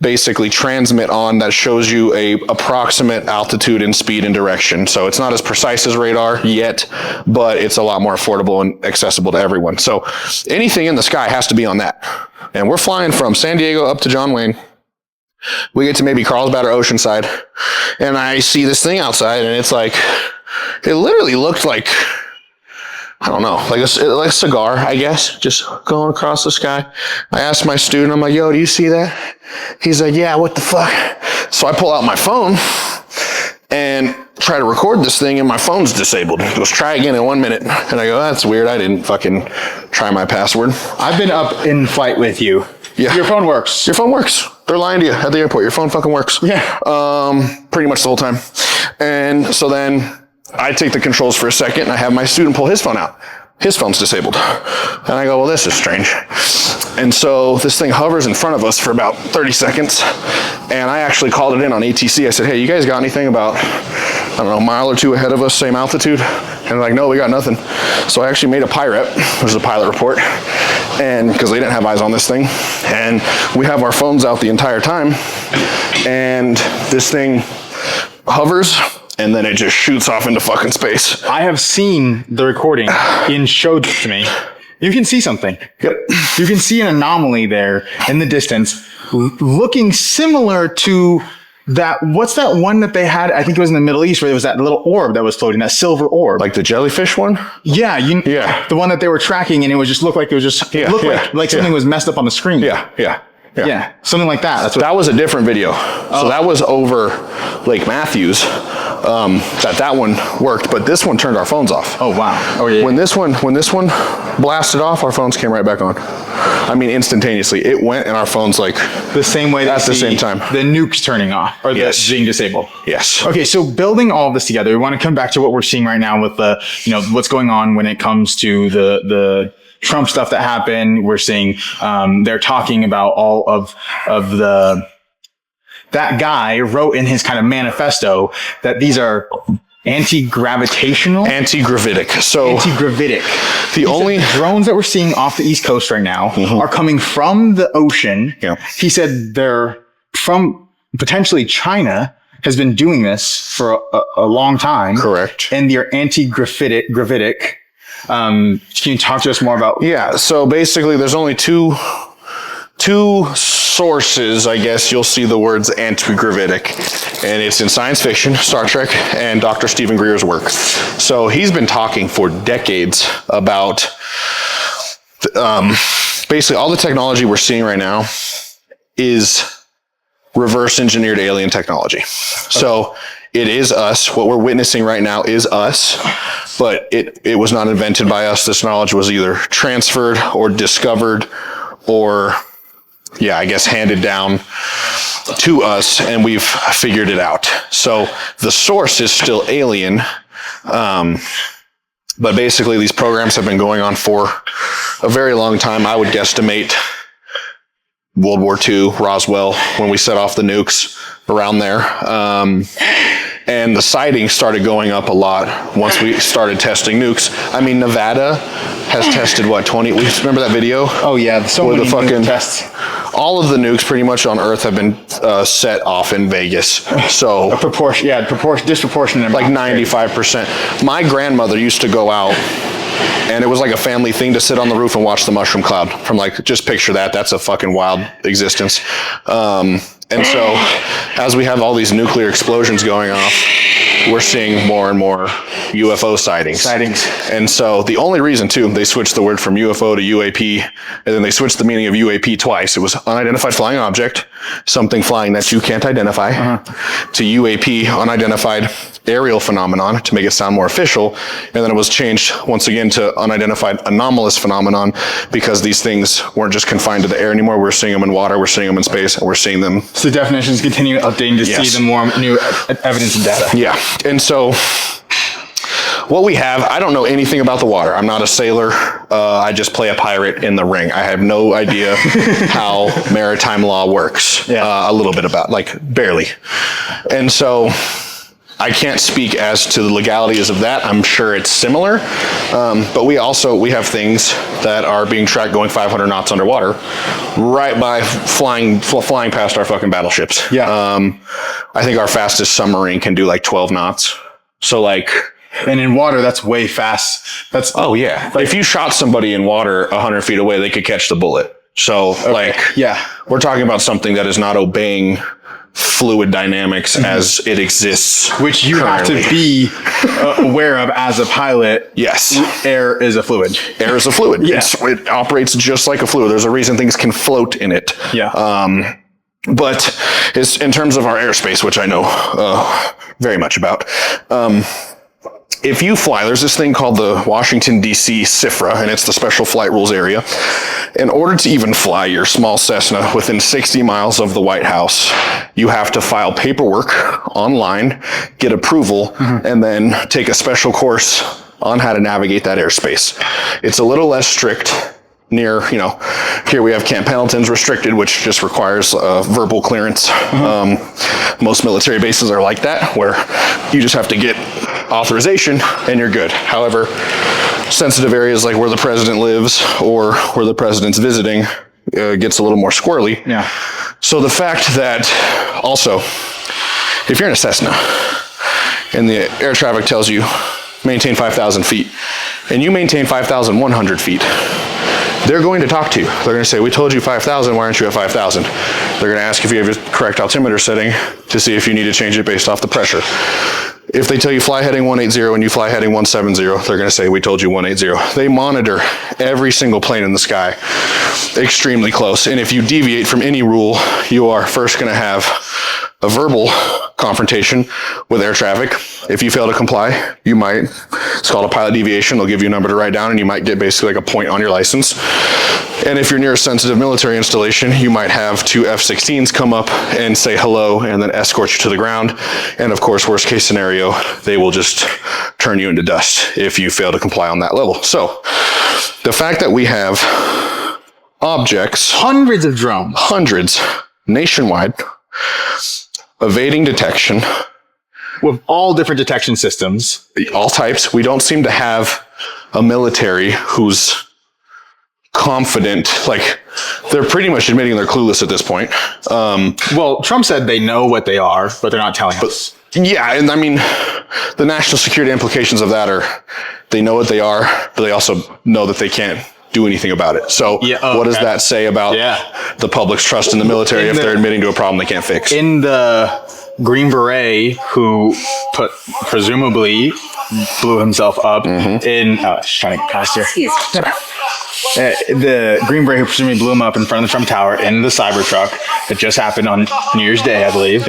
basically transmit on that shows you a approximate altitude and speed and direction. So it's not as precise as radar yet, but it's a lot more affordable and accessible to everyone. So anything in the sky has to be on that. And we're flying from San Diego up to John Wayne. We get to maybe Carlsbad or Oceanside, and I see this thing outside, and it's like, it literally looked like, I don't know, like a cigar, I guess, just going across the sky. I asked my student, I'm like, yo, do you see that? He's like, yeah, what the fuck? So I pull out my phone and try to record this thing, and my phone's disabled. He goes, try again in 1 minute. And I go, that's weird. I didn't fucking try my password. I've been up in flight with you. Yeah. Your phone works. Your phone works. They're lying to you at the airport. Your phone fucking works. Yeah. Pretty much the whole time. And so then I take the controls for a second, and I have my student pull his phone out. His phone's disabled. And I go, well, this is strange. And so this thing hovers in front of us for about 30 seconds. And I actually called it in on ATC. I said, hey, you guys got anything about, I don't know, a mile or two ahead of us, same altitude? And they're like, no, we got nothing. So I actually made a PIREP, which is a pilot report, and because they didn't have eyes on this thing. And we have our phones out the entire time. And this thing hovers, and then it just shoots off into fucking space. I have seen the recording. Ian showed it to me. You can see something. Yep. You can see an anomaly there in the distance, looking similar to that. What's that one that they had? I think it was in the Middle East, where there was that little orb that was floating, that silver orb. Like the jellyfish one? Yeah. The one that they were tracking, and it was just looked like it was just, like something was messed up on the screen. Yeah, something like that. That was a different video. So that was over Lake Matthews. That one worked, but this one turned our phones off. Oh wow! Oh yeah. When this one blasted off, our phones came right back on. I mean, instantaneously. It went, and our phones like the same way at the same time. The nuke's turning off or being disabled. Yes. Okay, so building all of this together, we want to come back to what we're seeing right now with the what's going on when it comes to the Trump stuff that happened. We're seeing they're talking about all of that guy wrote in his kind of manifesto that these are anti-gravitational, anti-gravitic. So anti-gravitic. The only drones that we're seeing off the East Coast right now are coming from the ocean. Yeah. He said they're from potentially China. Has been doing this for a long time. Correct. And they're anti-gravitic. Can you talk to us more about? Yeah. So basically, there's only two sources, I guess, you'll see the words anti-gravitic, and it's in science fiction, Star Trek, and Dr. Stephen Greer's work. So he's been talking for decades about basically all the technology we're seeing right now is reverse engineered alien technology. So it is us. What we're witnessing right now is us, but it was not invented by us. This knowledge was either transferred or discovered or, I guess handed down to us, and we've figured it out. So the source is still alien. But basically these programs have been going on for a very long time. I would guesstimate World War II, Roswell, when we set off the nukes around there. And the sightings started going up a lot once we started testing nukes. I mean, Nevada has tested what, 20? We remember that video? Oh yeah, so many nuke tests. All of the nukes pretty much on Earth have been set off in Vegas. So disproportionate. Like 95%. My grandmother used to go out, and it was like a family thing to sit on the roof and watch the mushroom cloud. From like, just picture that. That's a fucking wild existence. And so, as we have all these nuclear explosions going off, we're seeing more and more UFO sightings. And so, the only reason, too, they switched the word from UFO to UAP, and then they switched the meaning of UAP twice. It was unidentified flying object, something flying that you can't identify, to UAP, unidentified aerial phenomenon, to make it sound more official. And then it was changed once again to unidentified anomalous phenomenon, because these things weren't just confined to the air anymore. We're seeing them in water, we're seeing them in space, and we're seeing them. So the definitions continue updating to see the more new evidence and data. Yeah. And so what we have, I don't know anything about the water. I'm not a sailor. I just play a pirate in the ring. I have no idea how maritime law works. A little bit about, like, barely. And so I can't speak as to the legalities of that. I'm sure it's similar. But we have things that are being tracked going 500 knots underwater, right by flying past our fucking battleships. I think our fastest submarine can do like 12 knots. So like, and in water, that's way fast. If you shot somebody in water 100 feet away, they could catch the bullet. So we're talking about something that is not obeying fluid dynamics as it exists, which you currently have to be aware of as a pilot. Yes. Air is a fluid. Air is a fluid. It operates just like a fluid. There's a reason things can float in it. But it's in terms of our airspace, which I know very much about. If you fly, there's this thing called the Washington, D.C. CFRA, and it's the Special Flight Rules Area. In order to even fly your small Cessna within 60 miles of the White House, you have to file paperwork online, get approval, and then take a special course on how to navigate that airspace. It's a little less strict. Near, here we have Camp Pendleton's restricted, which just requires verbal clearance. Most military bases are like that, where you just have to get authorization and you're good. However, sensitive areas like where the president lives or where the president's visiting gets a little more squirrely. So the fact that also, if you're in a Cessna and the air traffic tells you maintain 5,000 feet and you maintain 5,100 feet, they're going to talk to you. They're going to say, we told you 5,000, why aren't you at 5,000? They're going to ask if you have your correct altimeter setting to see if you need to change it based off the pressure. If they tell you fly heading 180 and you fly heading 170, they're going to say, we told you 180. They monitor every single plane in the sky extremely close. And if you deviate from any rule, you are first going to have a verbal confrontation with air traffic. If you fail to comply, you might, it's called a pilot deviation. They'll give you a number to write down and you might get basically like a point on your license. And if you're near a sensitive military installation, you might have two F-16s come up and say hello and then escort you to the ground. And of course, worst case scenario, they will just turn you into dust if you fail to comply on that level. So the fact that we have objects, hundreds of drones, nationwide, evading detection, with all different detection systems, all types. We don't seem to have a military who's confident. Like, they're pretty much admitting they're clueless at this point. Well, Trump said they know what they are, but they're not telling us. Yeah, and I mean, the national security implications of that are they know what they are, but they also know that they can't do anything about it. So what does that say about the public's trust in the military if they're admitting to a problem they can't fix? In the Green Beret, who presumably blew himself up in trying to pass here. The Green Beret who presumably blew him up in front of the Trump Tower in the Cybertruck that just happened on New Year's Day, I believe.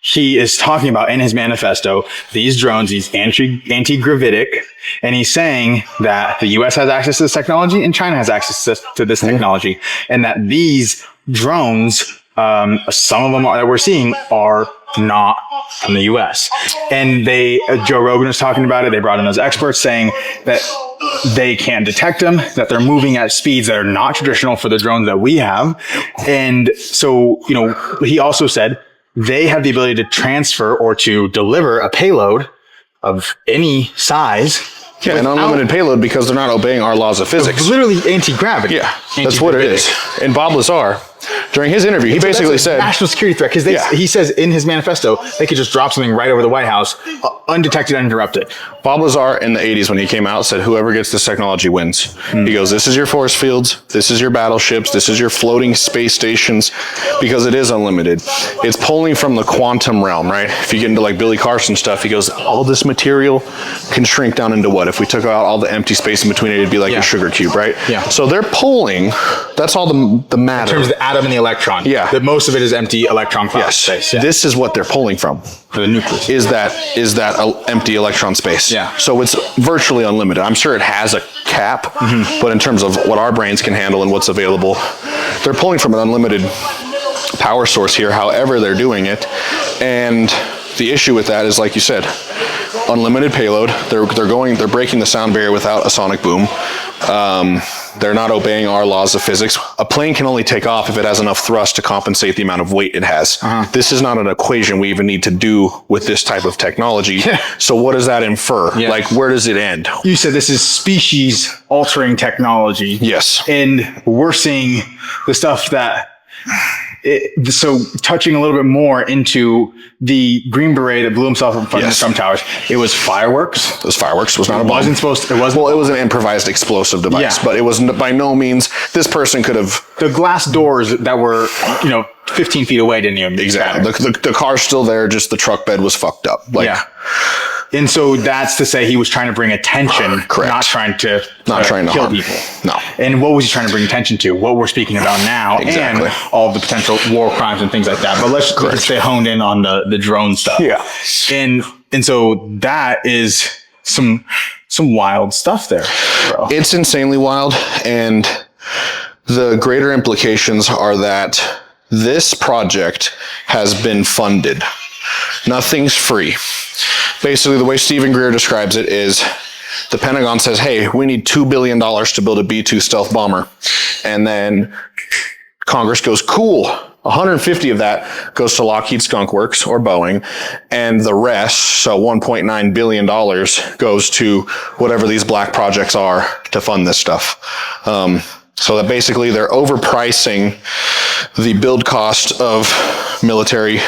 He is talking about in his manifesto these drones, these anti-gravitic, and he's saying that the U.S. has access to this technology and China has access to this technology, and that these drones, some of them that we're seeing are not from the US. And Joe Rogan was talking about it. They brought in those experts saying that they can't detect them, that they're moving at speeds that are not traditional for the drones that we have. And so, he also said they have the ability to transfer or to deliver a payload of any size. Yeah, an unlimited payload because they're not obeying our laws of physics. Literally anti-gravity. Yeah, that's what it is. And Bob Lazar, during his interview, he basically said national security threat, because he says in his manifesto they could just drop something right over the White House, undetected, uninterrupted. Bob Lazar in the 80s when he came out said whoever gets this technology wins. He goes, this is your force fields, this is your battleships, this is your floating space stations, because it is unlimited. It's pulling from the quantum realm, right? If you get into like Billy Carson stuff, he goes, all this material can shrink down into what? If we took out all the empty space in between it, it'd be like a sugar cube, right? Yeah. So they're pulling, that's all the matter. In terms of the atom and the electron. Yeah. That most of it is empty electron cloud space. Yeah. This is what they're pulling from. For the nucleus. Is that empty electron space. Yeah. So it's virtually unlimited. I'm sure it has a cap, but in terms of what our brains can handle and what's available, they're pulling from an unlimited power source here, however they're doing it. And the issue with that is, like you said, unlimited payload. They're breaking the sound barrier without a sonic boom. They're not obeying our laws of physics. A plane can only take off if it has enough thrust to compensate the amount of weight it has. This is not an equation we even need to do with this type of technology. So what does that infer? Yeah. Like, where does it end? You said this is species altering technology. Yes. And we're seeing the stuff that so touching a little bit more into the Green Beret that blew himself in front of the Trump Towers. It was fireworks. It was fireworks. It was not a bomb. Well, it was an improvised explosive device, but it was by no means, this person could have... The glass doors that were, 15 feet away didn't even... Exactly. The car's still there, just the truck bed was fucked up. And so that's to say he was trying to bring attention, Correct. not trying to kill harm people. No. And what was he trying to bring attention to? What we're speaking about now, Exactly. and all of the potential war crimes and things like that. But let's stay honed in on the drone stuff. Yeah. And so that is some wild stuff there, bro. It's insanely wild, and the greater implications are that this project has been funded. Nothing's free. Basically, the way Stephen Greer describes it is the Pentagon says, hey, we need $2 billion to build a B-2 stealth bomber. And then Congress goes, cool. 150 of that goes to Lockheed Skunk Works or Boeing. And the rest, so $1.9 billion, goes to whatever these black projects are to fund this stuff. So that basically they're overpricing the build cost of military,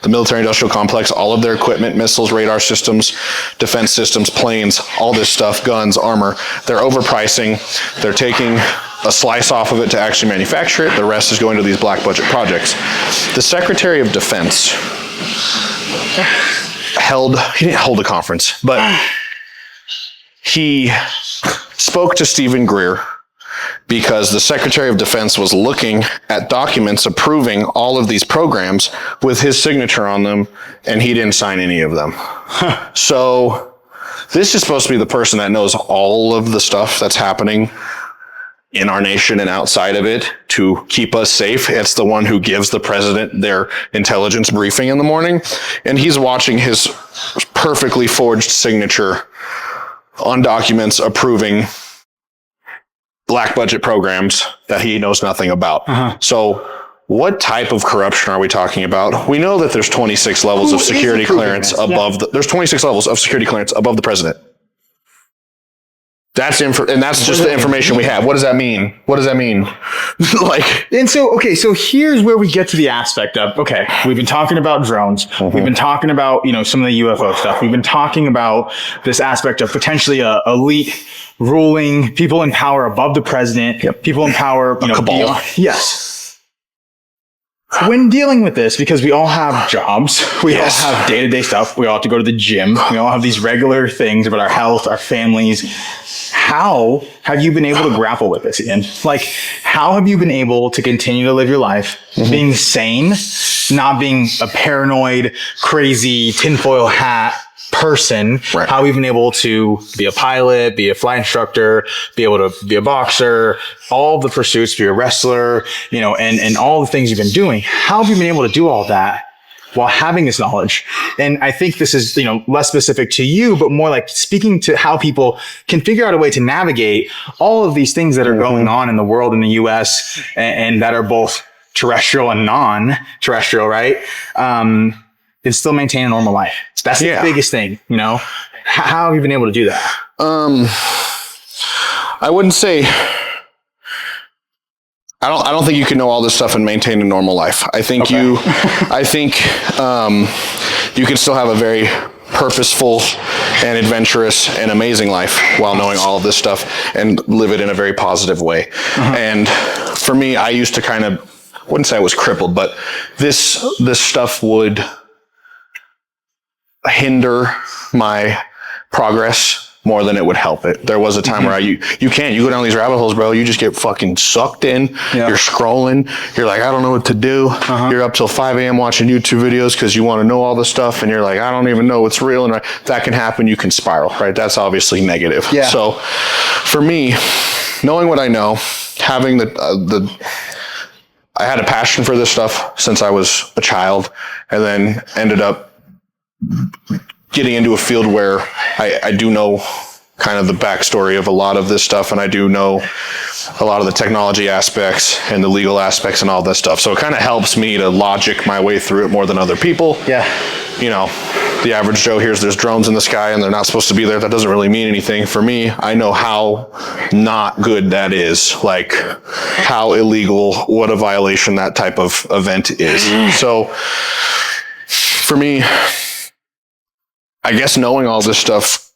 the military industrial complex, all of their equipment, missiles, radar systems, defense systems, planes, all this stuff, guns, armor. They're overpricing. They're taking a slice off of it to actually manufacture it. The rest is going to these black budget projects. The Secretary of Defense he didn't hold a conference, but he spoke to Stephen Greer because the Secretary of Defense was looking at documents approving all of these programs with his signature on them, and he didn't sign any of them. So this is supposed to be the person that knows all of the stuff that's happening in our nation and outside of it to keep us safe. It's the one who gives the president their intelligence briefing in the morning, and he's watching his perfectly forged signature on documents approving black budget programs that he knows nothing about. So what type of corruption are we talking about? We know that there's 26 levels of security clearance above there's 26 levels of security clearance above the president. That's just the information we have. What does that mean? What does that mean? And so here's where we get to the aspect of, we've been talking about drones. We've been talking about, some of the UFO stuff. We've been talking about this aspect of potentially a elite ruling, people in power above the president, people in power, cabal. Beyond. Yes. When dealing with this, because we all have jobs, we all have day-to-day stuff, we all have to go to the gym, we all have these regular things about our health, our families. How have you been able to grapple with this, Ian? How have you been able to continue to live your life being sane, not being a paranoid, crazy, tinfoil hat person? Right. How have you been able to be a pilot, be a flight instructor, be able to be a boxer, all the pursuits, be a wrestler, and all the things you've been doing? How have you been able to do all that while having this knowledge. And I think this is, less specific to you, but more like speaking to how people can figure out a way to navigate all of these things that are going on in the world, in the US, and that are both terrestrial and non-terrestrial, right? And still maintain a normal life. That's the biggest thing, How have you been able to do that? I wouldn't say, I don't think you can know all this stuff and maintain a normal life. I think you can still have a very purposeful and adventurous and amazing life while knowing all of this stuff and live it in a very positive way. And for me, I used to I wouldn't say I was crippled, but this stuff would hinder my progress more than it would help it. There was a time where you go down these rabbit holes, bro. You just get fucking sucked in. Yeah. You're scrolling. You're like, I don't know what to do. You're up till 5 a.m. watching YouTube videos because you want to know all this stuff. And you're like, I don't even know what's real. And that can happen. You can spiral, right? That's obviously negative. Yeah. So for me, knowing what I know, having I had a passion for this stuff since I was a child, and then ended up getting into a field where I do know kind of the backstory of a lot of this stuff, and I do know a lot of the technology aspects and the legal aspects and all that stuff. So it kind of helps me to logic my way through it more than other people. Yeah. The average Joe hears there's drones in the sky and they're not supposed to be there. That doesn't really mean anything. For me, I know how not good that is, like how illegal, what a violation that type of event is. So for me, I guess knowing all this stuff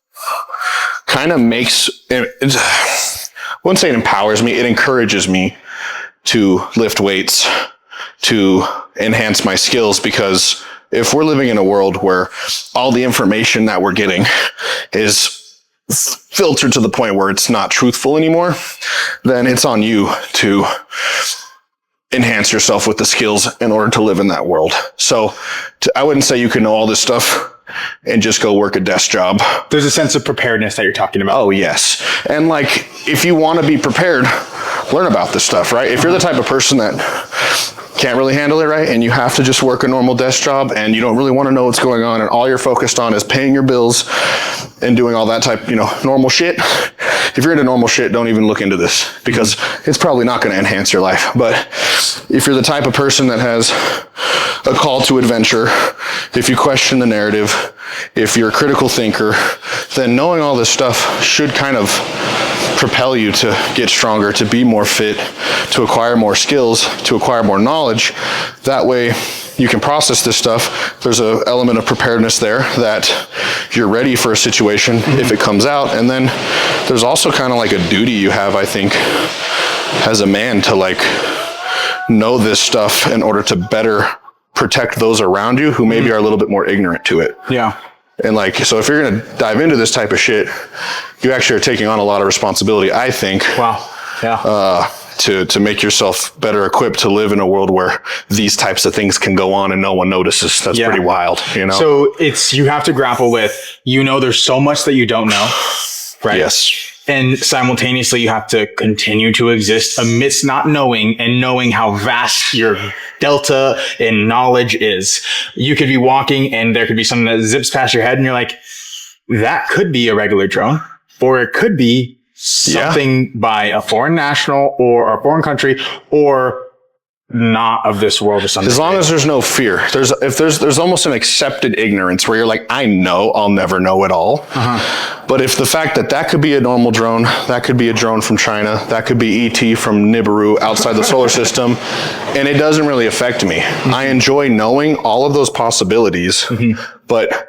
kind of makes it, I wouldn't say it empowers me. It encourages me to lift weights, to enhance my skills, because if we're living in a world where all the information that we're getting is filtered to the point where it's not truthful anymore, then it's on you to enhance yourself with the skills in order to live in that world. So I wouldn't say you can know all this stuff and just go work a desk job. There's a sense of preparedness that you're talking about. Oh, yes. And like, if you want to be prepared, learn about this stuff, right? If you're the type of person that can't really handle it, right, and you have to just work a normal desk job and you don't really want to know what's going on and all you're focused on is paying your bills and doing all that type, normal shit. If you're into normal shit, don't even look into this, because it's probably not going to enhance your life. But if you're the type of person that has a call to adventure, if you question the narrative, if you're a critical thinker, then knowing all this stuff should kind of propel you to get stronger, to be more fit, to acquire more skills, to acquire more knowledge. That way you can process this stuff. There's an element of preparedness there that you're ready for a situation if it comes out. And then there's also kind of like a duty you have, I think, as a man to like know this stuff in order to better protect those around you who maybe are a little bit more ignorant to it. Yeah. And like, so if you're going to dive into this type of shit, you actually are taking on a lot of responsibility, I think. Wow. Yeah. To make yourself better equipped to live in a world where these types of things can go on and no one notices. That's pretty wild, So you have to grapple with, there's so much that you don't know, right? Yes. And simultaneously, you have to continue to exist amidst not knowing and knowing how vast your delta in knowledge is. You could be walking and there could be something that zips past your head and you're like, that could be a regular drone, or it could be something by a foreign national or a foreign country or not of this world or something. As long as there's no fear, there's almost an accepted ignorance where you're like, I know I'll never know it all. But if the fact that could be a normal drone, that could be a drone from China, that could be ET from Nibiru outside the solar system, and it doesn't really affect me. I enjoy knowing all of those possibilities, but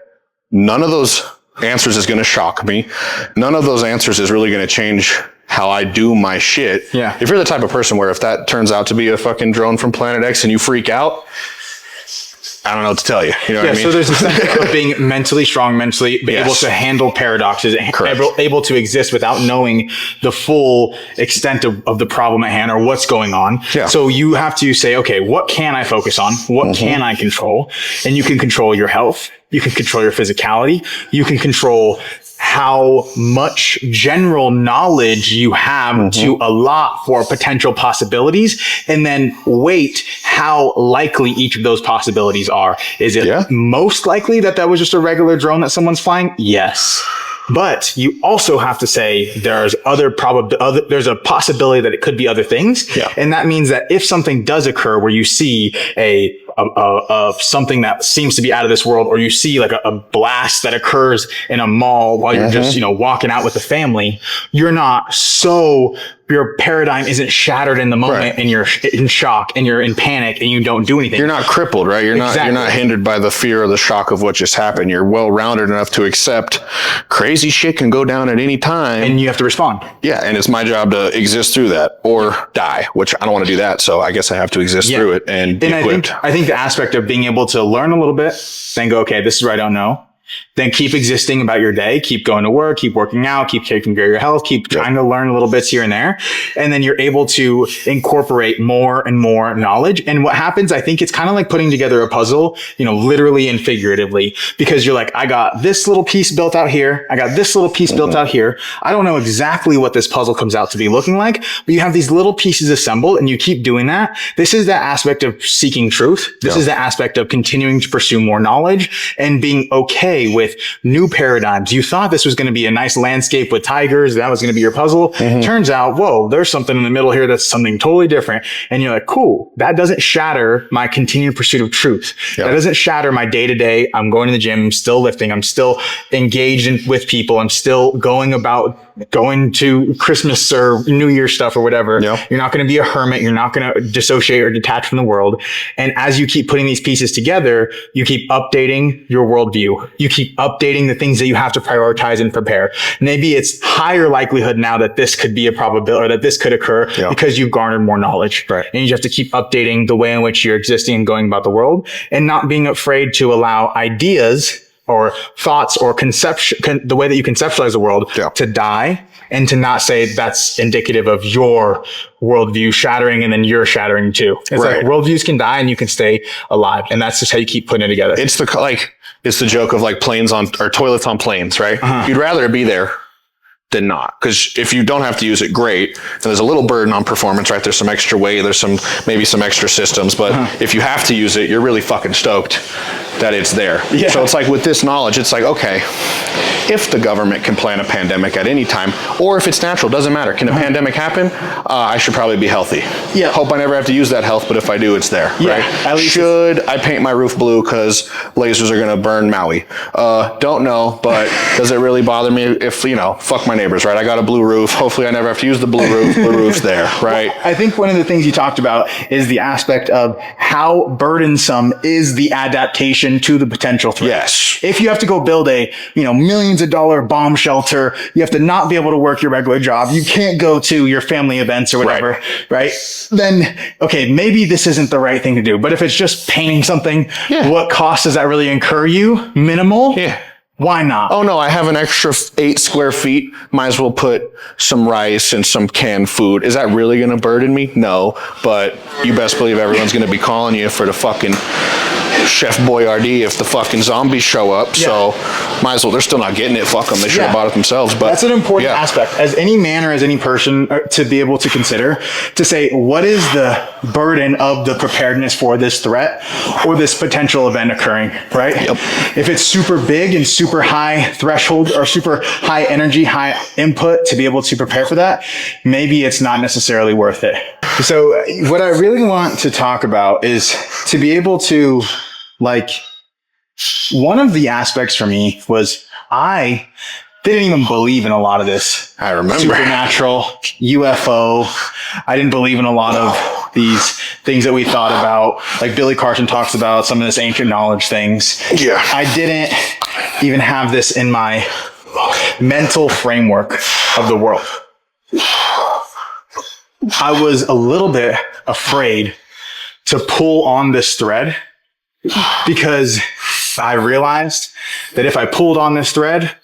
none of those answers is going to shock me. None of those answers is really going to change how I do my shit. Yeah. If you're the type of person where if that turns out to be a fucking drone from Planet X and you freak out, I don't know what to tell you. You know what I mean? So there's a sense of being mentally strong, able to handle paradoxes, able to exist without knowing the full extent of the problem at hand or what's going on. Yeah. So you have to say, okay, what can I focus on? What can I control? And you can control your health. You can control your physicality. You can control how much general knowledge you have to allot for potential possibilities, and then weight how likely each of those possibilities are. Is it most likely that was just a regular drone that someone's flying? Yes. But you also have to say there's there's a possibility that it could be other things. Yeah. And that means that if something does occur where you see something that seems to be out of this world, or you see like a blast that occurs in a mall while you're just, walking out with the family, your paradigm isn't shattered in the moment, and you're in shock and you're in panic and you don't do anything. You're not crippled, right? You're not hindered by the fear or the shock of what just happened. You're well-rounded enough to accept crazy shit can go down at any time. And you have to respond. Yeah. And it's my job to exist through that or die, which I don't want to do that. So I guess I have to exist through it and be equipped. I think the aspect of being able to learn a little bit, then go, okay, this is where I don't know. Then keep existing about your day, keep going to work, keep working out, keep taking care of your health, keep trying to learn little bits here and there. And then you're able to incorporate more and more knowledge. And what happens, I think it's kind of like putting together a puzzle, literally and figuratively, because you're like, I got this little piece built out here. I got this little piece built out here. I don't know exactly what this puzzle comes out to be looking like, but you have these little pieces assembled and you keep doing that. This is that aspect of seeking truth. This is the aspect of continuing to pursue more knowledge and being okay with new paradigms. You thought this was going to be a nice landscape with tigers. That was going to be your puzzle. Turns out, whoa, there's something in the middle here that's something totally different. And you're like, cool. That doesn't shatter my continued pursuit of truth. That doesn't shatter my day to day. I'm going to the gym. I'm still lifting. I'm still engaged with people. I'm still going to Christmas or New Year stuff or whatever. You're not going to be a hermit. You're not going to dissociate or detach from the world. And as you keep putting these pieces together, you keep updating your worldview. You keep updating the things that you have to prioritize and prepare. Maybe it's higher likelihood now that this could be a probability, or that this could occur because you've garnered more knowledge. Right. And you just have to keep updating the way in which you're existing and going about the world, and not being afraid to allow ideas or thoughts or the way that you conceptualize the world to die, and to not say that's indicative of your worldview shattering and then you're shattering too. It's like worldviews can die and you can stay alive. And that's just how you keep putting it together. It's the joke of like toilets on planes, right? You'd rather it be there than not. Because if you don't have to use it, great. And there's a little burden on performance, right? There's some extra weight. There's maybe some extra systems. But if you have to use it, you're really fucking stoked that it's there. Yeah. So it's like with this knowledge, it's like, okay, if the government can plan a pandemic at any time, or if it's natural, doesn't matter. Can a pandemic happen? I should probably be healthy. Yeah. Hope I never have to use that health, but if I do, it's there. Yeah. Right? At least should I paint my roof blue because lasers are going to burn Maui? Don't know, but does it really bother me if, fuck my neighbors, right? I got a blue roof. Hopefully I never have to use the blue roof. Blue roof's there, right? Well, I think one of the things you talked about is the aspect of how burdensome is the adaptation to the potential threat. Yes. If you have to go build a, millions of dollar bomb shelter, you have to not be able to work your regular job. You can't go to your family events or whatever, right? Then, okay, maybe this isn't the right thing to do. But if it's just painting something, what cost does that really incur you? Minimal? Yeah. Why not? Oh no, I have an extra 8 square feet. Might as well put some rice and some canned food. Is that really going to burden me? No, but you best believe everyone's going to be calling you for the fucking Chef Boyardee if the fucking zombies show up. Yeah. So might as well. They're still not getting it. Fuck them. They should have bought it themselves. But that's an important aspect as any man or as any person to be able to consider, to say, what is the burden of the preparedness for this threat or this potential event occurring, right? Yep. If it's super big and super high threshold or super high energy, high input to be able to prepare for that, maybe it's not necessarily worth it. So what I really want to talk about is to be able to, one of the aspects for me was I didn't even believe in a lot of this. I remember. Supernatural, UFO. I didn't believe in a lot of these things that we thought about. Like Billy Carson talks about some of this ancient knowledge things. Yeah. I didn't even have this in my mental framework of the world. I was a little bit afraid to pull on this thread because I realized that if I pulled on this thread,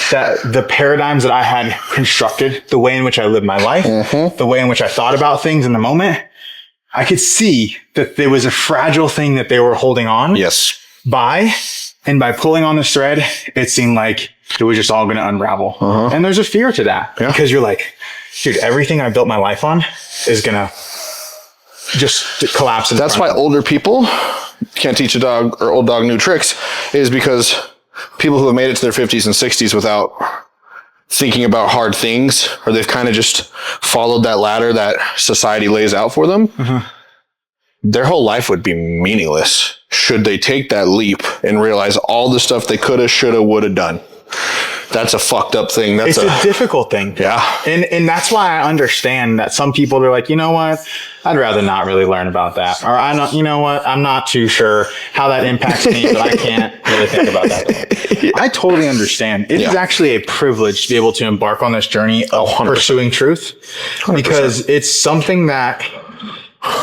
that the paradigms that I had constructed, the way in which I lived my life, the way in which I thought about things in the moment, I could see that there was a fragile thing that they were holding on by. And by pulling on this thread, it seemed like it was just all going to unravel. And there's a fear to that because you're like, dude, everything I built my life on is going to just collapse. That's why older people can't teach a dog or old dog new tricks, is because people who have made it to their 50s and 60s without thinking about hard things, or they've kind of just followed that ladder that society lays out for them, their whole life would be meaningless should they take that leap and realize all the stuff they coulda, shoulda, woulda done. That's a fucked up thing. It's a difficult thing. Yeah. And that's why I understand that some people are like, you know what? I'd rather not really learn about that. Or I don't, you know what? I'm not too sure how that impacts me, but I can't really think about that. I totally understand. It is actually a privilege to be able to embark on this journey of pursuing truth 100%. Because it's something that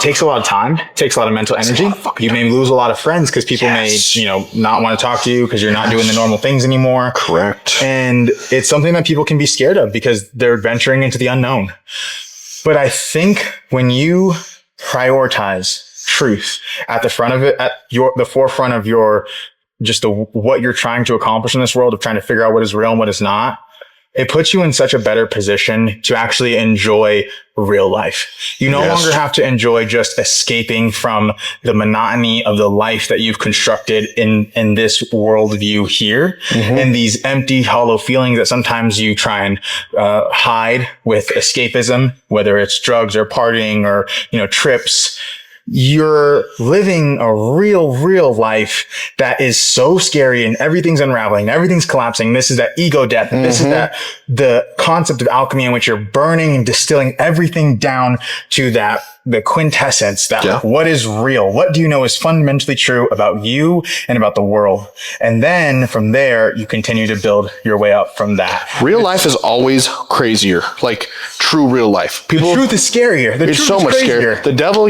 takes a lot of time, takes a lot of mental energy. You may lose a lot of friends because people may, not want to talk to you because you're not doing the normal things anymore. Correct. And it's something that people can be scared of because they're venturing into the unknown. But I think when you prioritize truth at the front of it, at the forefront of what you're trying to accomplish in this world, of trying to figure out what is real and what is not, it puts you in such a better position to actually enjoy real life. You no longer have to enjoy just escaping from the monotony of the life that you've constructed in this worldview here, and these empty, hollow feelings that sometimes you try and hide with escapism, whether it's drugs or partying or trips. You're living a real life that is so scary, and everything's unraveling, everything's collapsing. This is that ego death. And this is the concept of alchemy, in which you're burning and distilling everything down to the quintessence, what is real? What do you know is fundamentally true about you and about the world? And then from there, you continue to build your way up from that. Real life is always crazier, like true real life. The truth is scarier. It's so much scarier. The devil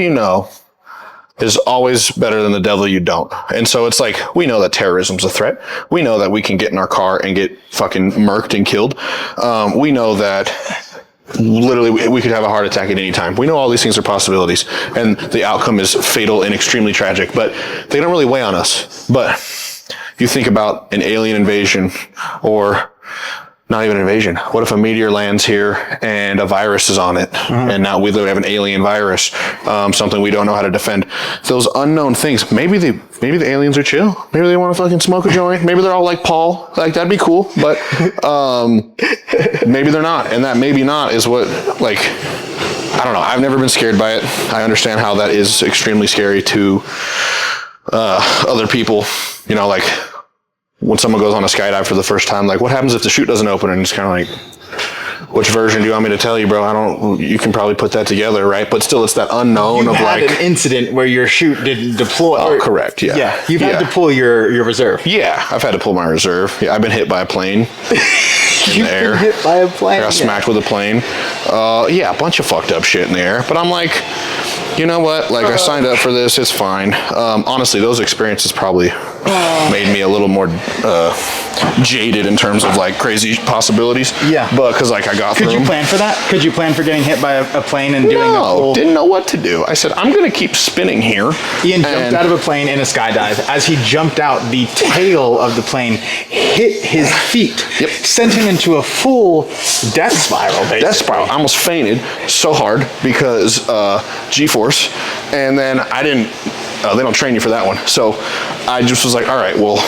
is always better than the devil you don't. And so it's like, we know that terrorism's a threat. We know that we can get in our car and get fucking murked and killed. We know that literally we could have a heart attack at any time. We know all these things are possibilities, and the outcome is fatal and extremely tragic, but they don't really weigh on us. But you think about an alien invasion, or not even an invasion. What if a meteor lands here and a virus is on it, and now we literally have an alien virus, something we don't know how to defend? Those unknown things. Maybe the aliens are chill. Maybe they want to fucking smoke a joint. Maybe they're all like Paul. Like, that'd be cool. But maybe they're not. And that maybe not is what, like, I don't know. I've never been scared by it. I understand how that is extremely scary to other people. Like, when someone goes on a skydive for the first time, like, what happens if the chute doesn't open? And it's kind of like, which version do you want me to tell you, bro? You can probably put that together, right? But still, it's that unknown you of had an incident where your chute didn't deploy. Oh, correct. Yeah. Yeah. You've had to pull your reserve. Yeah. I've had to pull my reserve. Yeah. I've been hit by a plane. You've been hit by a plane? I got smacked with a plane. A bunch of fucked up shit in the air. But I'm like, you know what? Like, I signed up for this. It's fine. Honestly, those experiences probably made me a little more jaded in terms of like crazy possibilities. Yeah. But because like I got through. Could you plan for that? Could you plan for getting hit by a plane and doing a full... didn't know what to do. I said, I'm going to keep spinning here. Ian jumped out of a plane in a skydive. As he jumped out, the tail of the plane hit his feet. Yep. Sent him into a full death spiral, basically. Death spiral. I almost fainted so hard because G-force. And then I didn't... they don't train you for that one. So I just was like, all right, well,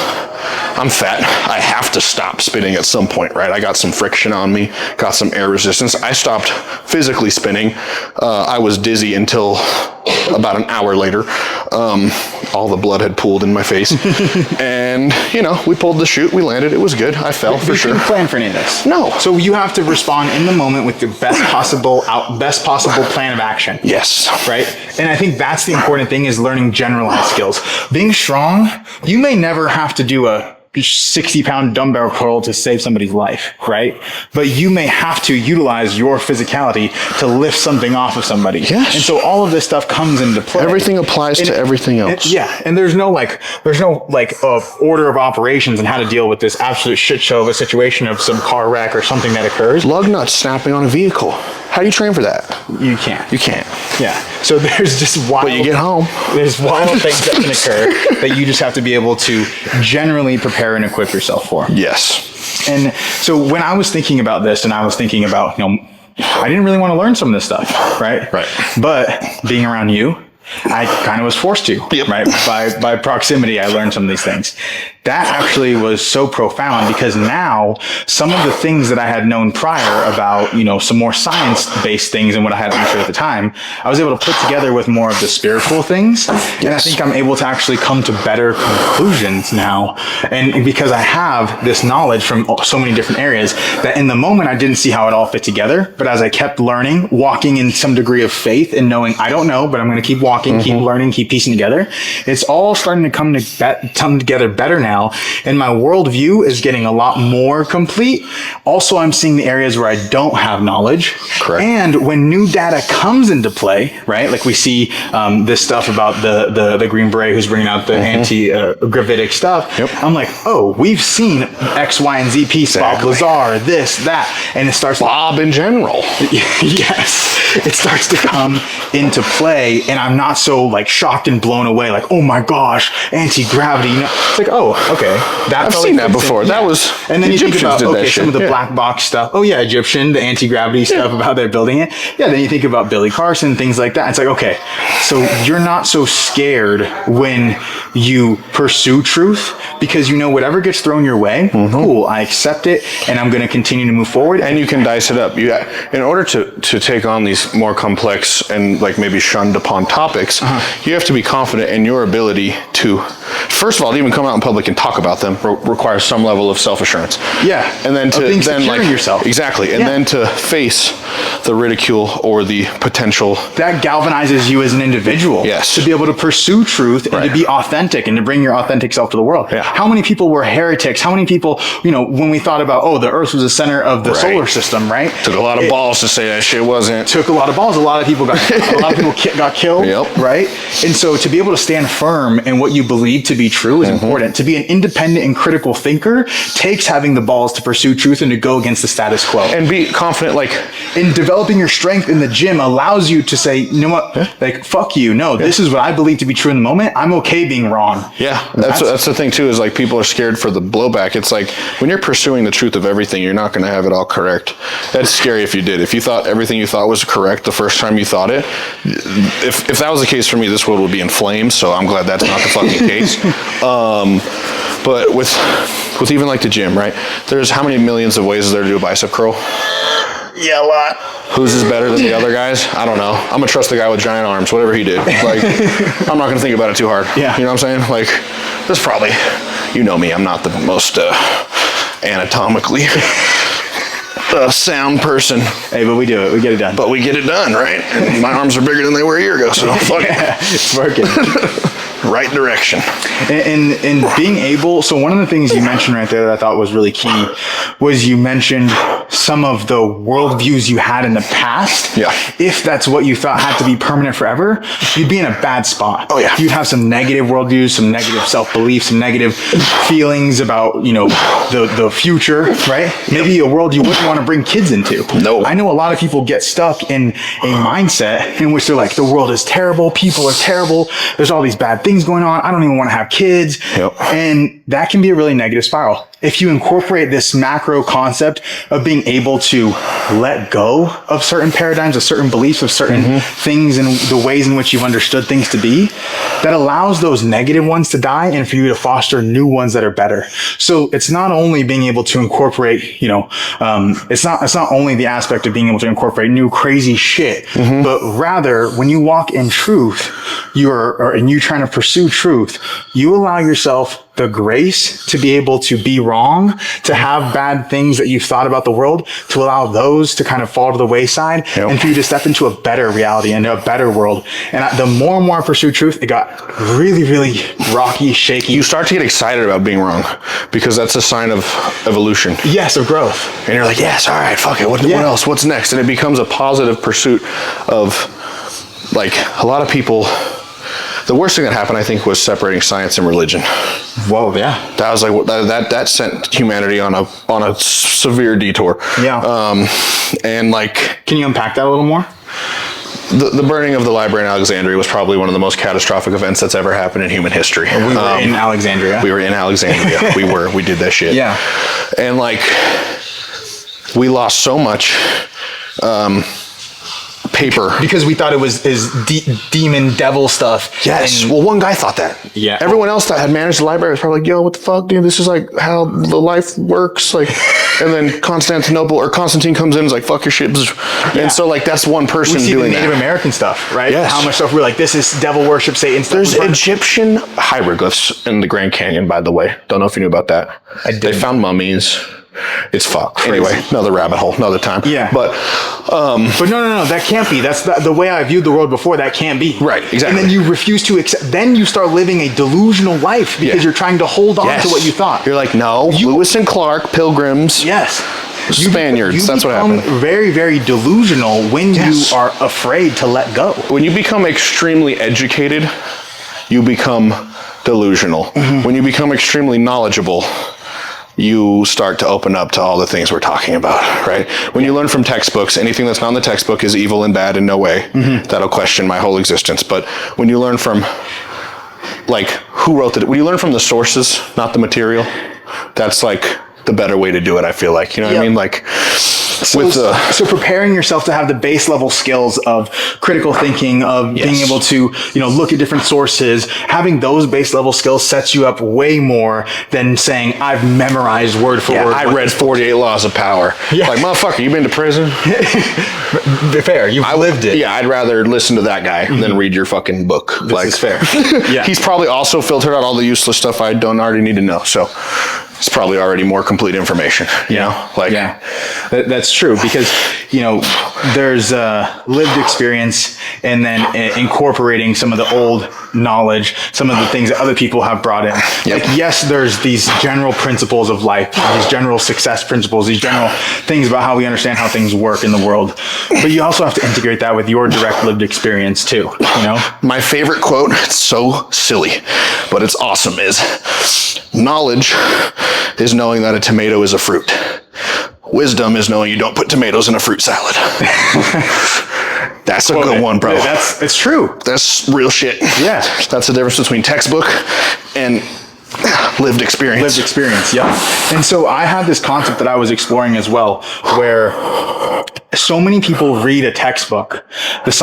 I'm fat. I have to stop spinning at some point, right? I got some friction on me, got some air resistance. I stopped physically spinning. I was dizzy until about an hour later. All the blood had pooled in my face. And, we pulled the chute, we landed, it was good. I fell for sure. You didn't plan for any of this. No. So you have to respond in the moment with the best possible plan of action. Yes. Right? And I think that's the important thing, is learning generalized skills. Being strong, you may never have to do a 60-pound dumbbell curl to save somebody's life, right? But you may have to utilize your physicality to lift something off of somebody. Yes. And so all of this stuff comes into play. Everything applies to everything else. And there's no order of operations and how to deal with this absolute shit show of a situation of some car wreck or something that occurs. Lug nuts snapping on a vehicle. How do you train for that? You can't. You can't. Yeah. So there's just wild... But you get home. There's wild things that can occur that you just have to be able to generally prepare and equip yourself for. Yes. And so when I was thinking about this, and I was thinking about, I didn't really want to learn some of this stuff, right? Right. But being around you, I kind of was forced to, right? By proximity, I learned some of these things. That actually was so profound because now some of the things that I had known prior about, some more science-based things and what I had understood at the time, I was able to put together with more of the spiritual things. Yes. And I think I'm able to actually come to better conclusions now. And because I have this knowledge from so many different areas that in the moment I didn't see how it all fit together. But as I kept learning, walking in some degree of faith and knowing I don't know, but I'm going to keep walking, keep learning, keep piecing together. It's all starting to come together better now. And my worldview is getting a lot more complete. Also, I'm seeing the areas where I don't have knowledge. Correct. And when new data comes into play, right? Like we see this stuff about the Green Beret who's bringing out the anti-gravitic stuff. Yep. I'm like, oh, we've seen X, Y, and Z piece, Bob Lazar, this, that. And it starts... Bob in general. Yes. It starts to come into play. And I'm not so shocked and blown away. Like, oh my gosh, anti-gravity. It's like, oh, okay. I've seen that before. That was... And then you think about, some of the black box stuff. Oh yeah, Egyptian, the anti-gravity stuff about how they're building it. Yeah, then you think about Billy Carson, things like that. It's like, okay, so you're not so scared when you pursue truth because whatever gets thrown your way, cool, I accept it and I'm going to continue to move forward. And you can dice it up. In order to take on these more complex and maybe shunned upon topics, you have to be confident in your ability to, first of all, even come out in public and talk about them requires some level of self-assurance. Yeah. And then to yourself. Exactly. And then to face the ridicule or the potential. That galvanizes you as an individual. Yes. To be able to pursue truth and to be authentic and to bring your authentic self to the world. Yeah. How many people were heretics? How many people, when we thought about, the earth was the center of the solar system, right? Took a lot of balls to say that shit wasn't. Took a lot of balls. A lot of people got killed. Yep. Right. And so to be able to stand firm in what you believe to be true is important. To be an independent and critical thinker takes having the balls to pursue truth and to go against the status quo. And be confident, in developing your strength in the gym allows you to say, you know what, fuck you. No, this is what I believe to be true in the moment. I'm okay being wrong. Yeah. That's the thing too, is people are scared for the blowback. It's when you're pursuing the truth of everything, you're not going to have it all correct. That's scary if you did. If you thought everything you thought was correct the first time you thought it, if that was the case for me, this world would be in flames. So I'm glad that's not the fucking case. But with even the gym, right? There's how many millions of ways is there to do a bicep curl? Yeah, a lot. Whose is better than the other guys? I don't know. I'm gonna trust the guy with giant arms, whatever he did. I'm not gonna think about it too hard. Yeah. You know what I'm saying? That's probably, me, I'm not the most anatomically sound person. Hey, but we do it. We get it done. But we get it done, right? And my arms are bigger than they were a year ago, so fuck it. It's working. Right direction. And being able, so one of the things you mentioned right there that I thought was really key was you mentioned some of the worldviews you had in the past. Yeah. If that's what you thought had to be permanent forever, you'd be in a bad spot. Oh yeah. You'd have some negative worldviews, some negative self-belief, some negative feelings about, the future, right? Maybe a world you wouldn't want to bring kids into. No. I know a lot of people get stuck in a mindset in which they're like, the world is terrible, people are terrible, there's all these bad things going on, I don't even want to have kids. Yep. And that can be a really negative spiral. If you incorporate this macro concept of being able to let go of certain paradigms, of certain beliefs, of certain things and the ways in which you've understood things to be, that allows those negative ones to die and for you to foster new ones that are better. So it's not only being able to incorporate, it's not only the aspect of being able to incorporate new crazy shit, but rather when you walk in truth, and you're trying to pursue truth, you allow yourself the grace to be able to be wrong, to have bad things that you've thought about the world, to allow those to kind of fall to the wayside, and for you to step into a better reality, into a better world. And the more and more I pursue truth, it got really, really rocky, shaky. You start to get excited about being wrong because that's a sign of evolution. Yes, of growth. And you're like, yes, all right, fuck it. What else? What's next? And it becomes a positive pursuit of, a lot of people. The worst thing that happened, I think, was separating science and religion. Whoa, yeah. That was that sent humanity on a severe detour. Yeah. And can you unpack that a little more? the burning of the library in Alexandria was probably one of the most catastrophic events that's ever happened in human history. We were in Alexandria. We were in Alexandria. we did that shit. Yeah. And like, we lost so much paper because we thought it was demon devil stuff. Yes. Well, one guy thought that. Yeah. Everyone else that had managed the library was probably like, yo, what the fuck, dude? This is like how the life works. Like, and then Constantine comes in and is like, fuck your shit. Yeah. And so like, that's one person we see doing the Native American stuff, right? Yes. How much stuff we're like, this is devil worship, Satan stuff. There's Egyptian hieroglyphs in the Grand Canyon, by the way. Don't know if you knew about that. They found mummies. It's fucked. Crazy. Anyway, another rabbit hole, another time. Yeah. But no, that can't be. That's the way I viewed the world before. That can't be. Right, exactly. And then you refuse to accept. Then you start living a delusional life because you're trying to hold on to what you thought. You're like, no, Lewis and Clark, Pilgrims. Yes. Spaniards. That's what happened. You become very, very delusional when you are afraid to let go. When you become extremely educated, you become delusional. Mm-hmm. When you become extremely knowledgeable, you start to open up to all the things we're talking about, right? When you learn from textbooks, anything that's not in the textbook is evil and bad in no way. Mm-hmm. That'll question my whole existence. But when you learn from, like, who wrote it? When you learn from the sources, not the material, that's like the better way to do it, I feel like. You know what I mean? Like, so preparing yourself to have the base level skills of critical thinking, of being able to, look at different sources, having those base level skills sets you up way more than saying, I've memorized word for word. I read 48 Laws of Power. Yeah. Like, motherfucker, you been to prison? Fair. You've lived it. Yeah, I'd rather listen to that guy than read your fucking book. This is fair. Yeah. He's probably also filtered out all the useless stuff I don't already need to know. So it's probably already more complete information, you know? Like, yeah, that's true because, there's lived experience and then incorporating some of the old knowledge, some of the things that other people have brought in. Yep. Like, yes, there's these general principles of life, these general success principles, these general things about how we understand how things work in the world. But you also have to integrate that with your direct lived experience too, My favorite quote, it's so silly, but it's awesome, is knowledge is knowing that a tomato is a fruit. Wisdom is knowing you don't put tomatoes in a fruit salad. That's a good one, bro. It's true. That's real shit. Yeah. That's the difference between textbook and lived experience. Lived experience, yeah. And so I had this concept that I was exploring as well, where so many people read a textbook, let's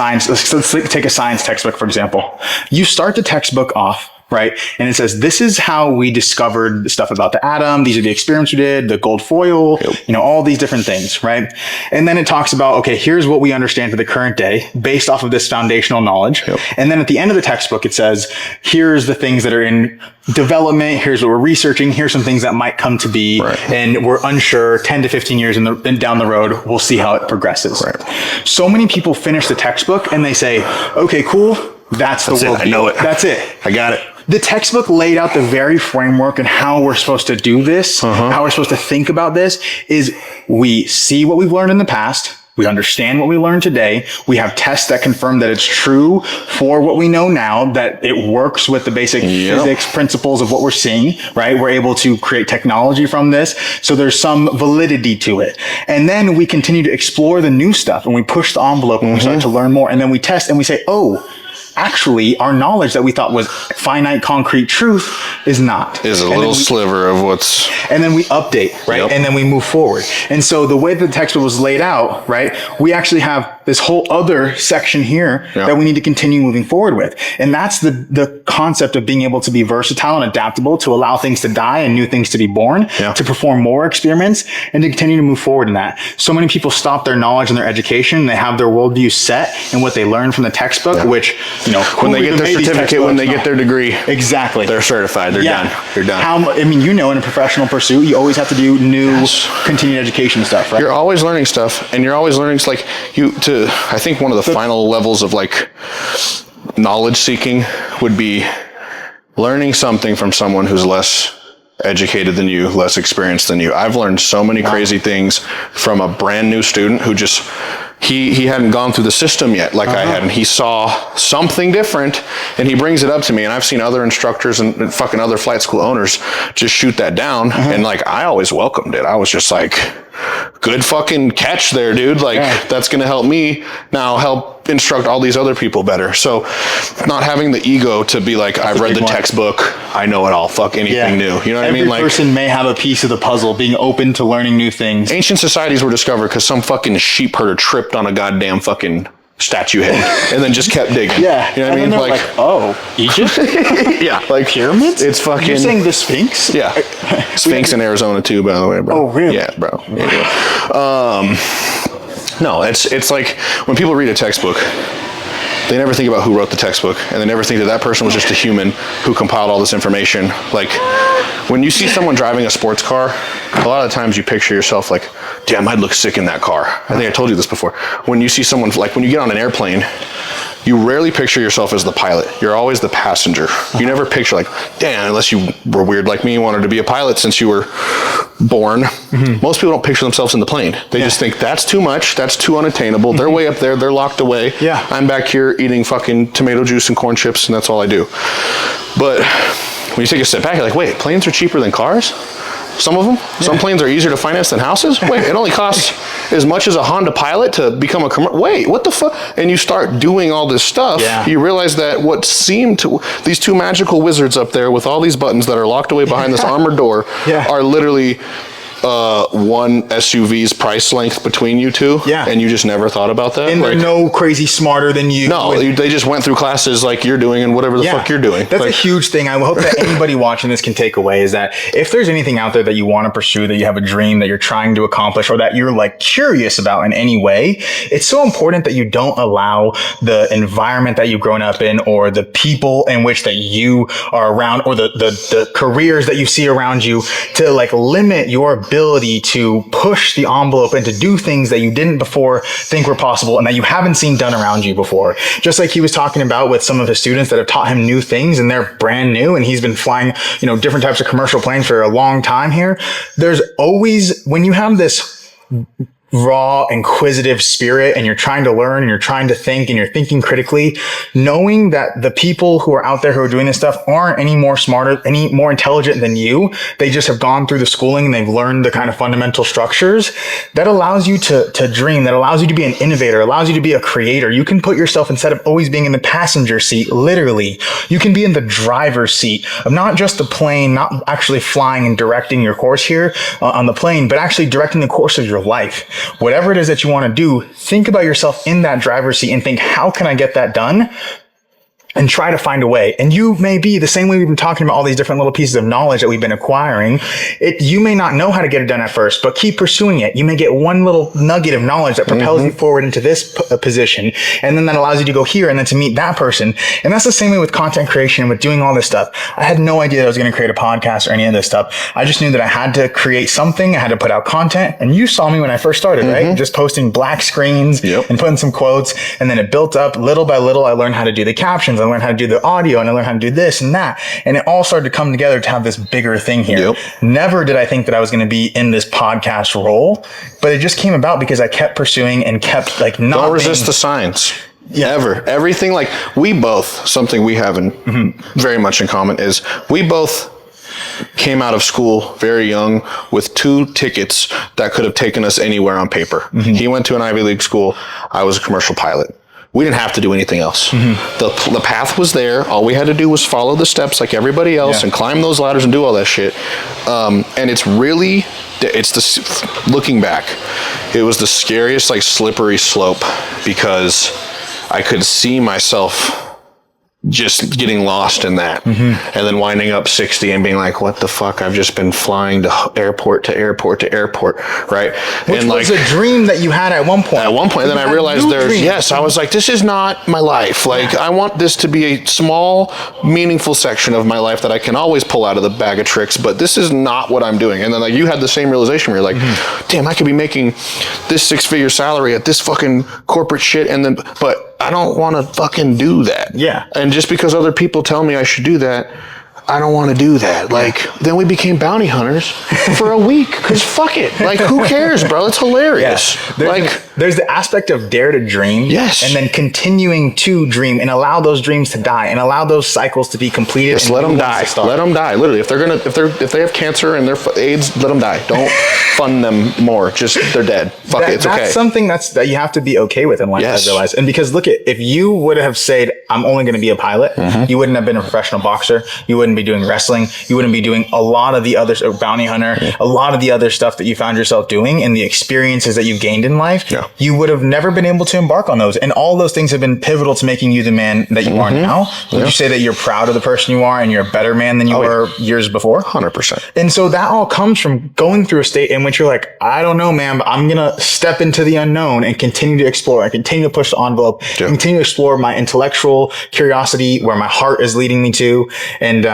take a science textbook, for example. You start the textbook off, right? And it says, this is how we discovered the stuff about the atom. These are the experiments we did, the gold foil, all these different things, right? And then it talks about, okay, here's what we understand for the current day based off of this foundational knowledge. Yep. And then at the end of the textbook, it says, here's the things that are in development. Here's what we're researching. Here's some things that might come to be. Right. And we're unsure 10 to 15 years down the road, we'll see how it progresses. Right. So many people finish the textbook and they say, okay, cool. That's the world. I know it. That's it. I got it. The textbook laid out the very framework and how we're supposed to do this, how we're supposed to think about this is we see what we've learned in the past. We understand what we learned today. We have tests that confirm that it's true for what we know now, that it works with the basic physics principles of what we're seeing, right? We're able to create technology from this. So there's some validity to it. And then we continue to explore the new stuff and we push the envelope and we start to learn more. And then we test and we say, actually, our knowledge that we thought was finite, concrete truth is not. Is a little sliver of what's... And then we update, right? Yep. And then we move forward. And so the way that the textbook was laid out, right, we actually have this whole other section here that we need to continue moving forward with. And that's the concept of being able to be versatile and adaptable, to allow things to die and new things to be born, to perform more experiments, and to continue to move forward in that. So many people stop their knowledge and their education, and they have their worldview set in what they learn from the textbook, which... when they get their certificate, when they get their degree, exactly, they're certified. They're done. They're done. In a professional pursuit, you always have to do new continued education stuff, right? You're always learning stuff, and you're always learning. I think one of the final levels of knowledge seeking would be learning something from someone who's less educated than you, less experienced than you. I've learned so many crazy things from a brand new student who just... He hadn't gone through the system yet like I had, and he saw something different, and he brings it up to me, and I've seen other instructors and fucking other flight school owners just shoot that down, and I always welcomed it. I was just like, good fucking catch there, dude. Like, that's going to help me now help instruct all these other people better. So not having the ego to be like, I've read the textbook, I know it all, fuck anything new. You know what I mean? Every person may have a piece of the puzzle, being open to learning new things. Ancient societies were discovered because some fucking sheep herder tripped on a goddamn fucking statue head and then just kept digging. Yeah. You know what I mean? Like, oh, Egypt? Yeah. Like pyramids? It's fucking... You're saying the Sphinx? Yeah. Sphinx in Arizona too, by the way, bro. Oh, really? Yeah, bro. Yeah. No, it's like when people read a textbook, they never think about who wrote the textbook, and they never think that person was just a human who compiled all this information. Like, when you see someone driving a sports car, a lot of times you picture yourself like, damn, I'd look sick in that car. I think I told you this before. When you see someone, like when you get on an airplane, you rarely picture yourself as the pilot. You're always the passenger. You never picture like, damn, unless you were weird like me and wanted to be a pilot since you were born. Mm-hmm. Most people don't picture themselves in the plane. They just think that's too much. That's too unattainable. They're way up there. They're locked away. Yeah. I'm back here eating fucking tomato juice and corn chips, and that's all I do. But when you take a step back, you're like, wait, planes are cheaper than cars? Some of them? Yeah. Some planes are easier to finance than houses? Wait, it only costs as much as a Honda Pilot to become a commercial. Wait, what the fuck? And you start doing all this stuff. Yeah. You realize that what seemed to, these two magical wizards up there with all these buttons that are locked away behind this armored door are literally one SUV's price length between you two. Yeah. And you just never thought about that? And they're no crazy smarter than you. No, they just went through classes like you're doing and whatever the fuck you're doing. That's a huge thing. I hope that anybody watching this can take away is that if there's anything out there that you want to pursue, that you have a dream that you're trying to accomplish, or that you're like curious about in any way, it's so important that you don't allow the environment that you've grown up in, or the people in which that you are around, or the careers that you see around you, to like limit your ability to push the envelope and to do things that you didn't before think were possible and that you haven't seen done around you before. Just like he was talking about with some of his students that have taught him new things and they're brand new, and he's been flying, different types of commercial planes for a long time here. There's always, when you have this raw, inquisitive spirit and you're trying to learn and you're trying to think and you're thinking critically, knowing that the people who are out there who are doing this stuff aren't any more smarter, any more intelligent than you. They just have gone through the schooling and they've learned the kind of fundamental structures that allows you to dream, that allows you to be an innovator, allows you to be a creator. You can put yourself, instead of always being in the passenger seat, literally, you can be in the driver's seat of not just the plane, not actually flying and directing your course here on the plane, but actually directing the course of your life. Whatever it is that you want to do, think about yourself in that driver's seat and think, how can I get that done? And try to find a way. And you may be the same way we've been talking about all these different little pieces of knowledge that we've been acquiring. You may not know how to get it done at first, but keep pursuing it. You may get one little nugget of knowledge that propels you forward into this position. And then that allows you to go here and then to meet that person. And that's the same way with content creation and with doing all this stuff. I had no idea that I was going to create a podcast or any of this stuff. I just knew that I had to create something. I had to put out content. And you saw me when I first started, right? Just posting black screens and putting some quotes. And then it built up little by little. I learned how to do the captions. I learned how to do the audio, and I learned how to do this and that. And it all started to come together to have this bigger thing here. Never did I think that I was going to be in this podcast role, but it just came about because I kept pursuing and kept like not Don't resist the signs. Ever. Everything, like we both, something we have in very much in common is we both came out of school very young with 2 tickets that could have taken us anywhere on paper. He went to an Ivy League school. I was a commercial pilot. We didn't have to do anything else. The path was there. All we had to do was follow the steps like everybody else and climb those ladders and do all that shit. And it's really, looking back, it was the scariest, like slippery slope because I could see myself just getting lost in that and then winding up 60 and being like, what the fuck? I've just been flying to airport to airport to airport, right? Which and was a dream that you had at one point. At one point, and then I realized I was like, this is not my life. Like, I want this to be a small, meaningful section of my life that I can always pull out of the bag of tricks, but this is not what I'm doing. And then like you had the same realization where you're like, damn, I could be making this 6-figure salary at this fucking corporate shit, and then, but I don't want to fucking do that. Yeah. And just because other people tell me I should do that, I don't want to do that. Like, then we became bounty hunters for a week because fuck it. Like, who cares, bro? It's hilarious. Yeah. There's the aspect of dare to dream. Yes. And then continuing to dream and allow those dreams to die and allow those cycles to be completed. Just let them die. Let them die. Literally, if they have cancer and they're AIDS, let them die. Don't fund them more. Just they're dead. Fuck it. It's okay. That's something that you have to be okay with in life. I realize. And because look at, if you would have said, I'm only going to be a pilot, you wouldn't have been a professional boxer. You wouldn't be doing wrestling. You wouldn't be doing a lot of the other bounty hunter, a lot of the other stuff that you found yourself doing and the experiences that you've gained in life. Yeah. You would have never been able to embark on those. And all those things have been pivotal to making you the man that you are now. Would you say that you're proud of the person you are and you're a better man than you were years before? 100%. And so that all comes from going through a state in which you're like, I don't know, man, but I'm going to step into the unknown and continue to explore and continue to push the envelope, continue to explore my intellectual curiosity, where my heart is leading me to. And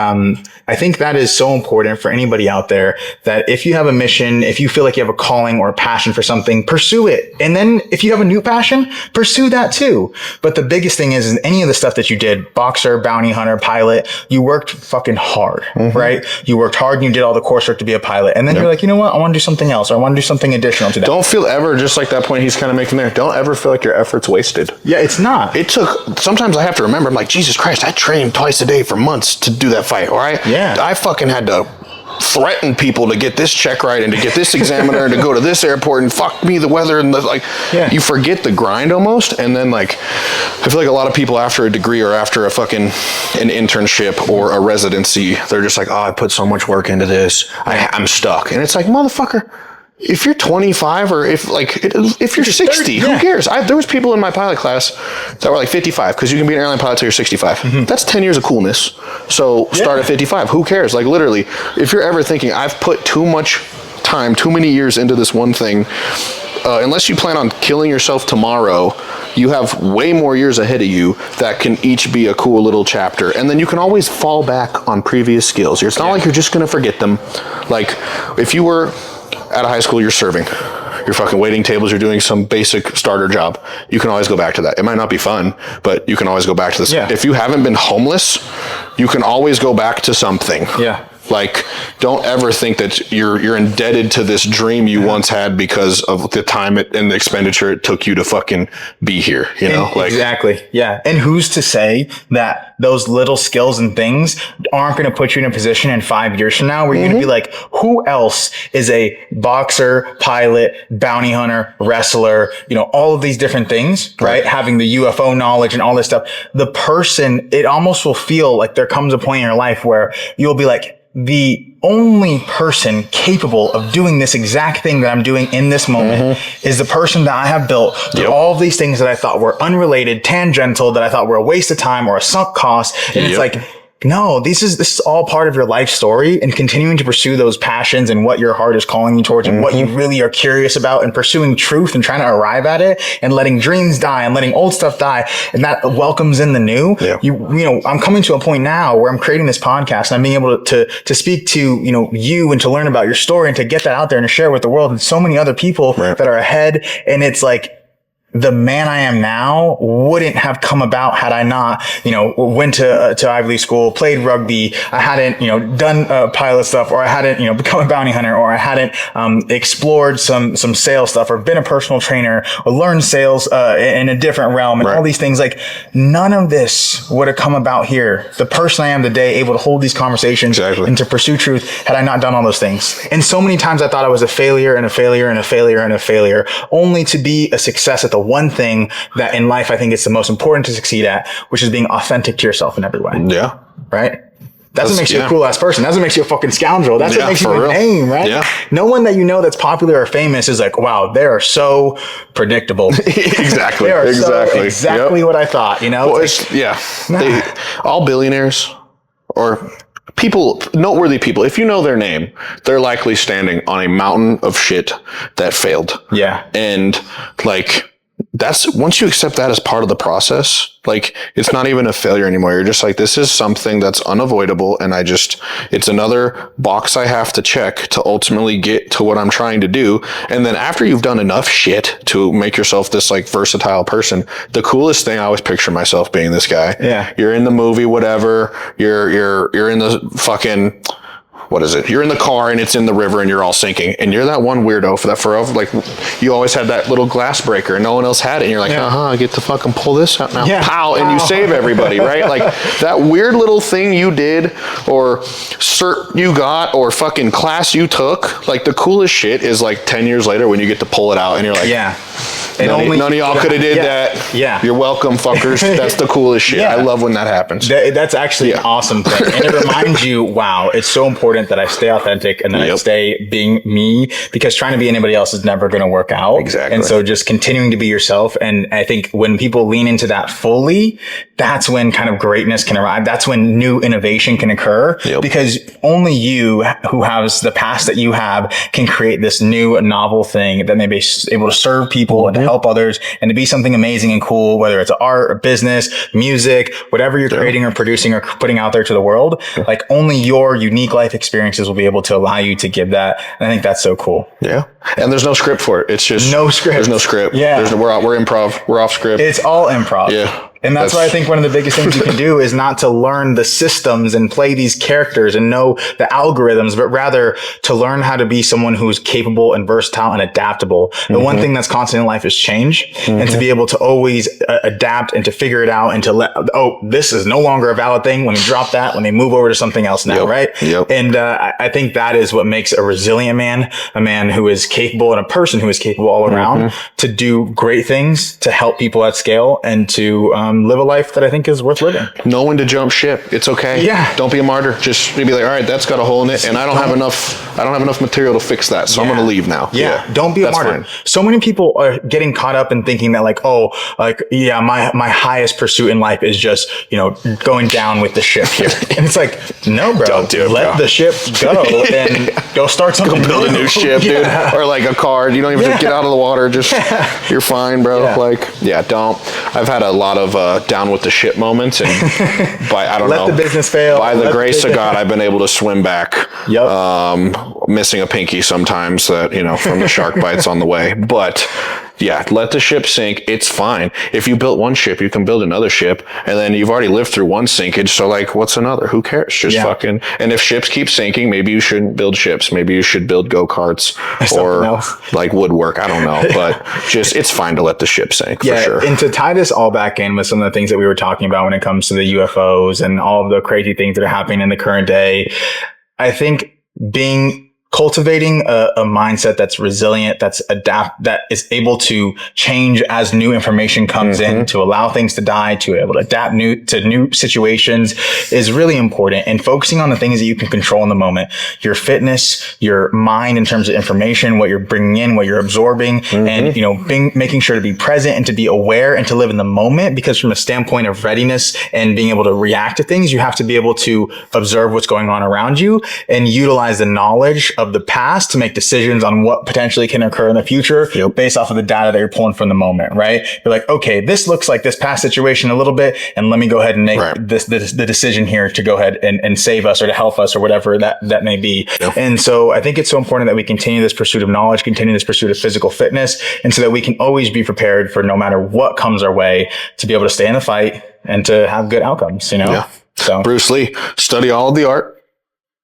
I think that is so important for anybody out there, that if you have a mission, if you feel like you have a calling or a passion for something, pursue it. And then if you have a new passion, pursue that too. But the biggest thing is any of the stuff that you did, boxer, bounty hunter, pilot, you worked fucking hard, right? You worked hard and you did all the coursework to be a pilot. And then you're like, you know what? I want to do something else, or I want to do something additional to that. Don't feel ever, just like that point he's kind of making there, don't ever feel like your effort's wasted. Yeah, it's not. Sometimes I have to remember, I'm like, Jesus Christ, I trained twice a day for months to do that fight, all right? Yeah. I fucking had to threaten people to get this check right and to get this examiner and to go to this airport and fuck me the weather and you forget the grind almost. And then I feel like a lot of people after a degree or after an internship or a residency, they're just like, oh, I put so much work into this, I'm stuck. And it's like, motherfucker, if you're 25 or if you're 60, who cares? There was people in my pilot class that were like 55, because you can be an airline pilot till you're 65. That's 10 years of coolness. So start at 55. Who cares? Like, literally, if you're ever thinking, I've put too much time, too many years into this one thing, unless you plan on killing yourself tomorrow, you have way more years ahead of you that can each be a cool little chapter. And then you can always fall back on previous skills. It's not like you're just going to forget them. Like, if you were out of high school, you're serving, you're fucking waiting tables, you're doing some basic starter job, you can always go back to that. It might not be fun, but you can always go back to this. If you haven't been homeless, you can always go back to something. Like, don't ever think that you're indebted to this dream you once had because of the time and the expenditure it took you to fucking be here, you know? Exactly. Yeah. And who's to say that those little skills and things aren't going to put you in a position in 5 years from now where you're going to be like, who else is a boxer, pilot, bounty hunter, wrestler, all of these different things, right? Having the UFO knowledge and all this stuff. The person, it almost will feel like there comes a point in your life where you'll be like, the only person capable of doing this exact thing that I'm doing in this moment is the person that I have built through all of these things that I thought were unrelated, tangential, that I thought were a waste of time or a sunk cost. And it's like, no, this is all part of your life story, and continuing to pursue those passions and what your heart is calling you towards and what you really are curious about, and pursuing truth and trying to arrive at it, and letting dreams die and letting old stuff die. And that welcomes in the new. I'm coming to a point now where I'm creating this podcast and I'm being able to speak to, you and to learn about your story and to get that out there and to share with the world and so many other people that are ahead. And it's like, the man I am now wouldn't have come about had I not, went to Ivy League school, played rugby. I hadn't, done pilot stuff, or I hadn't, become a bounty hunter, or I hadn't explored some sales stuff, or been a personal trainer, or learned sales in a different realm, and all these things. Like, none of this would have come about here. The person I am today, able to hold these conversations and to pursue truth, had I not done all those things. And so many times I thought I was a failure and a failure and a failure and a failure, only to be a success at the one thing that in life I think it's the most important to succeed at, which is being authentic to yourself in every way. Yeah. Right? That's what makes you a cool ass person. That's what makes you a fucking scoundrel. That's what makes you a name, right? Yeah. No one that that's popular or famous is like, wow, they are so predictable. Exactly. They are exactly what I thought, Well, all billionaires or noteworthy people, if you know their name, they're likely standing on a mountain of shit that failed. Yeah. And that's once you accept that as part of the process, like it's not even a failure anymore. You're just like, this is something that's unavoidable. And it's another box I have to check to ultimately get to what I'm trying to do. And then after you've done enough shit to make yourself this like versatile person, the coolest thing, I always picture myself being this guy. Yeah. You're in the movie, whatever. You're in the fucking, what is it? You're in the car and it's in the river and you're all sinking. And you're that one weirdo like you always had that little glass breaker and no one else had it. And you're like, I get to fucking pull this out now. Yeah. Pow. And you save everybody, right? Like that weird little thing you did or cert you got or fucking class you took. Like the coolest shit is like 10 years later when you get to pull it out and you're like, none of y'all could have did that. Yeah. You're welcome, fuckers. That's the coolest shit. I love when that happens. That's actually an awesome thing. And it reminds you, wow, it's so important that I stay authentic and that I stay being me, because trying to be anybody else is never going to work out. Exactly. And so just continuing to be yourself. And I think when people lean into that fully, that's when kind of greatness can arrive. That's when new innovation can occur, because only you who has the past that you have can create this new novel thing that may be able to serve people and to help others and to be something amazing and cool, whether it's art or business, music, whatever you're creating or producing or putting out there to the world. Like only your unique life experiences will be able to allow you to give that. And I think that's so cool. Yeah. And there's no script for it. It's just no script. There's no script. Yeah. We're improv. We're off script. It's all improv. Yeah. And that's why I think one of the biggest things you can do is not to learn the systems and play these characters and know the algorithms, but rather to learn how to be someone who's capable and versatile and adaptable. The one thing that's constant in life is change, and to be able to always adapt and to figure it out and to this is no longer a valid thing. Let me drop that. Let me move over to something else now. Right. And I think that is what makes a resilient man, a man who is capable and a person who is capable all around to do great things, to help people at scale and to, live a life that I think is worth living. Know when to jump ship. It's okay. Yeah. Don't be a martyr. Just be like, all right, that's got a hole in it and I don't have enough material to fix that. So I'm going to leave now. Yeah. Don't be a martyr. Fine. So many people are getting caught up in thinking that my highest pursuit in life is just, going down with the ship here. And it's like, no, bro, don't do it, let the ship go and go start something. Go build a new ship, dude. Or like a car. You don't even have to get out of the water. Just, you're fine, bro. Don't. I've had a lot of down with the ship moments, and let the business fail. By the grace of God, I've been able to swim back. Missing a pinky sometimes that from the shark bites on the way, but let the ship sink. It's fine. If you built one ship, you can build another ship, and then you've already lived through one sinkage. So what's another? Who cares? Just fucking. And if ships keep sinking, maybe you shouldn't build ships. Maybe you should build go-karts or woodwork. I don't know, but it's fine to let the ship sink for sure. And to tie this all back in with some of the things that we were talking about when it comes to the UFOs and all of the crazy things that are happening in the current day, I think cultivating a mindset that's resilient, that is able to change as new information comes in, to allow things to die, to be able to adapt to new situations is really important. And focusing on the things that you can control in the moment, your fitness, your mind in terms of information, what you're bringing in, what you're absorbing, and, making sure to be present and to be aware and to live in the moment, because from a standpoint of readiness and being able to react to things, you have to be able to observe what's going on around you and utilize the knowledge of the past to make decisions on what potentially can occur in the future based off of the data that you're pulling from the moment, right? You're like, okay, this looks like this past situation a little bit, and let me go ahead and make the decision here to go ahead and save us or to help us or whatever that may be. And so I think it's so important that we continue this pursuit of knowledge, continue this pursuit of physical fitness, and so that we can always be prepared for no matter what comes our way to be able to stay in the fight and to have good outcomes, So Bruce Lee, study all of the art,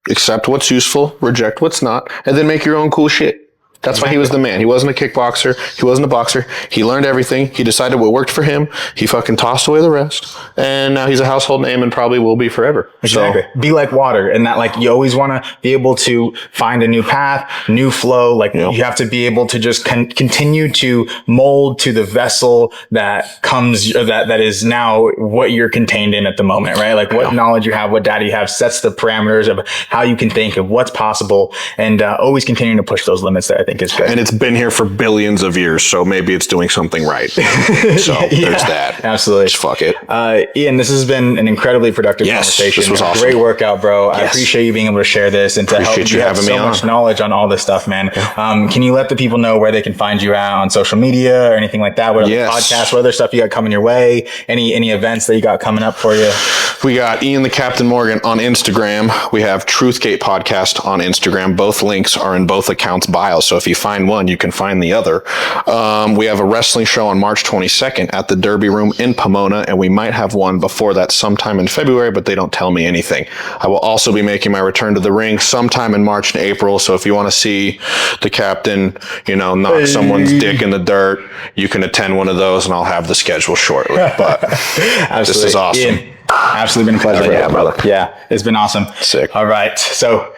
accept what's useful, reject what's not, and then make your own cool shit. That's why he was the man. He wasn't a kickboxer. He wasn't a boxer. He learned everything. He decided what worked for him. He fucking tossed away the rest. And now he's a household name and probably will be forever. Exactly. So, be like water. And that you always want to be able to find a new path, new flow. You have to be able to just continue to mold to the vessel that comes, that is now what you're contained in at the moment, right? What knowledge you have, what data you have sets the parameters of how you can think of what's possible, and always continuing to push those limits that I think think is good. And it's been here for billions of years, so maybe it's doing something right. So there's that. Absolutely. Just fuck it. Ian, this has been an incredibly productive conversation. This was awesome. Great workout, bro. I appreciate you being able to share this and to help you have so much knowledge on all this stuff, man. Can you let the people know where they can find you out on social media or anything like that? What other podcasts, what other stuff you got coming your way? Any events that you got coming up for you? We got Ian the Captain Morgan on Instagram. We have Truthgate Podcast on Instagram. Both links are in both accounts' bios. So if you find one, you can find the other. We have a wrestling show on March 22nd at the Derby Room in Pomona, and we might have one before that sometime in February, but they don't tell me anything. I will also be making my return to the ring sometime in March and April. So if you want to see the captain, knock someone's dick in the dirt, you can attend one of those, and I'll have the schedule shortly. But this is awesome. Ian, absolutely been a pleasure. Yeah, brother. Yeah, it's been awesome. Sick. All right. So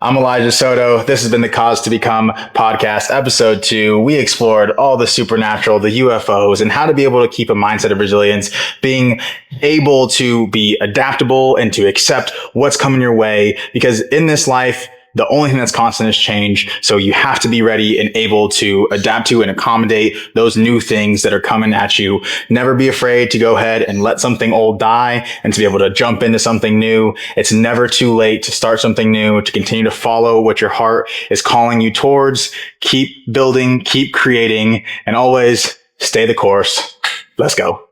I'm Elijah Soto. This has been the Cause to Become podcast, episode 2. We explored all the supernatural, the UFOs, and how to be able to keep a mindset of resilience, being able to be adaptable and to accept what's coming your way. Because in this life, the only thing that's constant is change. So you have to be ready and able to adapt to and accommodate those new things that are coming at you. Never be afraid to go ahead and let something old die and to be able to jump into something new. It's never too late to start something new, to continue to follow what your heart is calling you towards. Keep building, keep creating, and always stay the course. Let's go.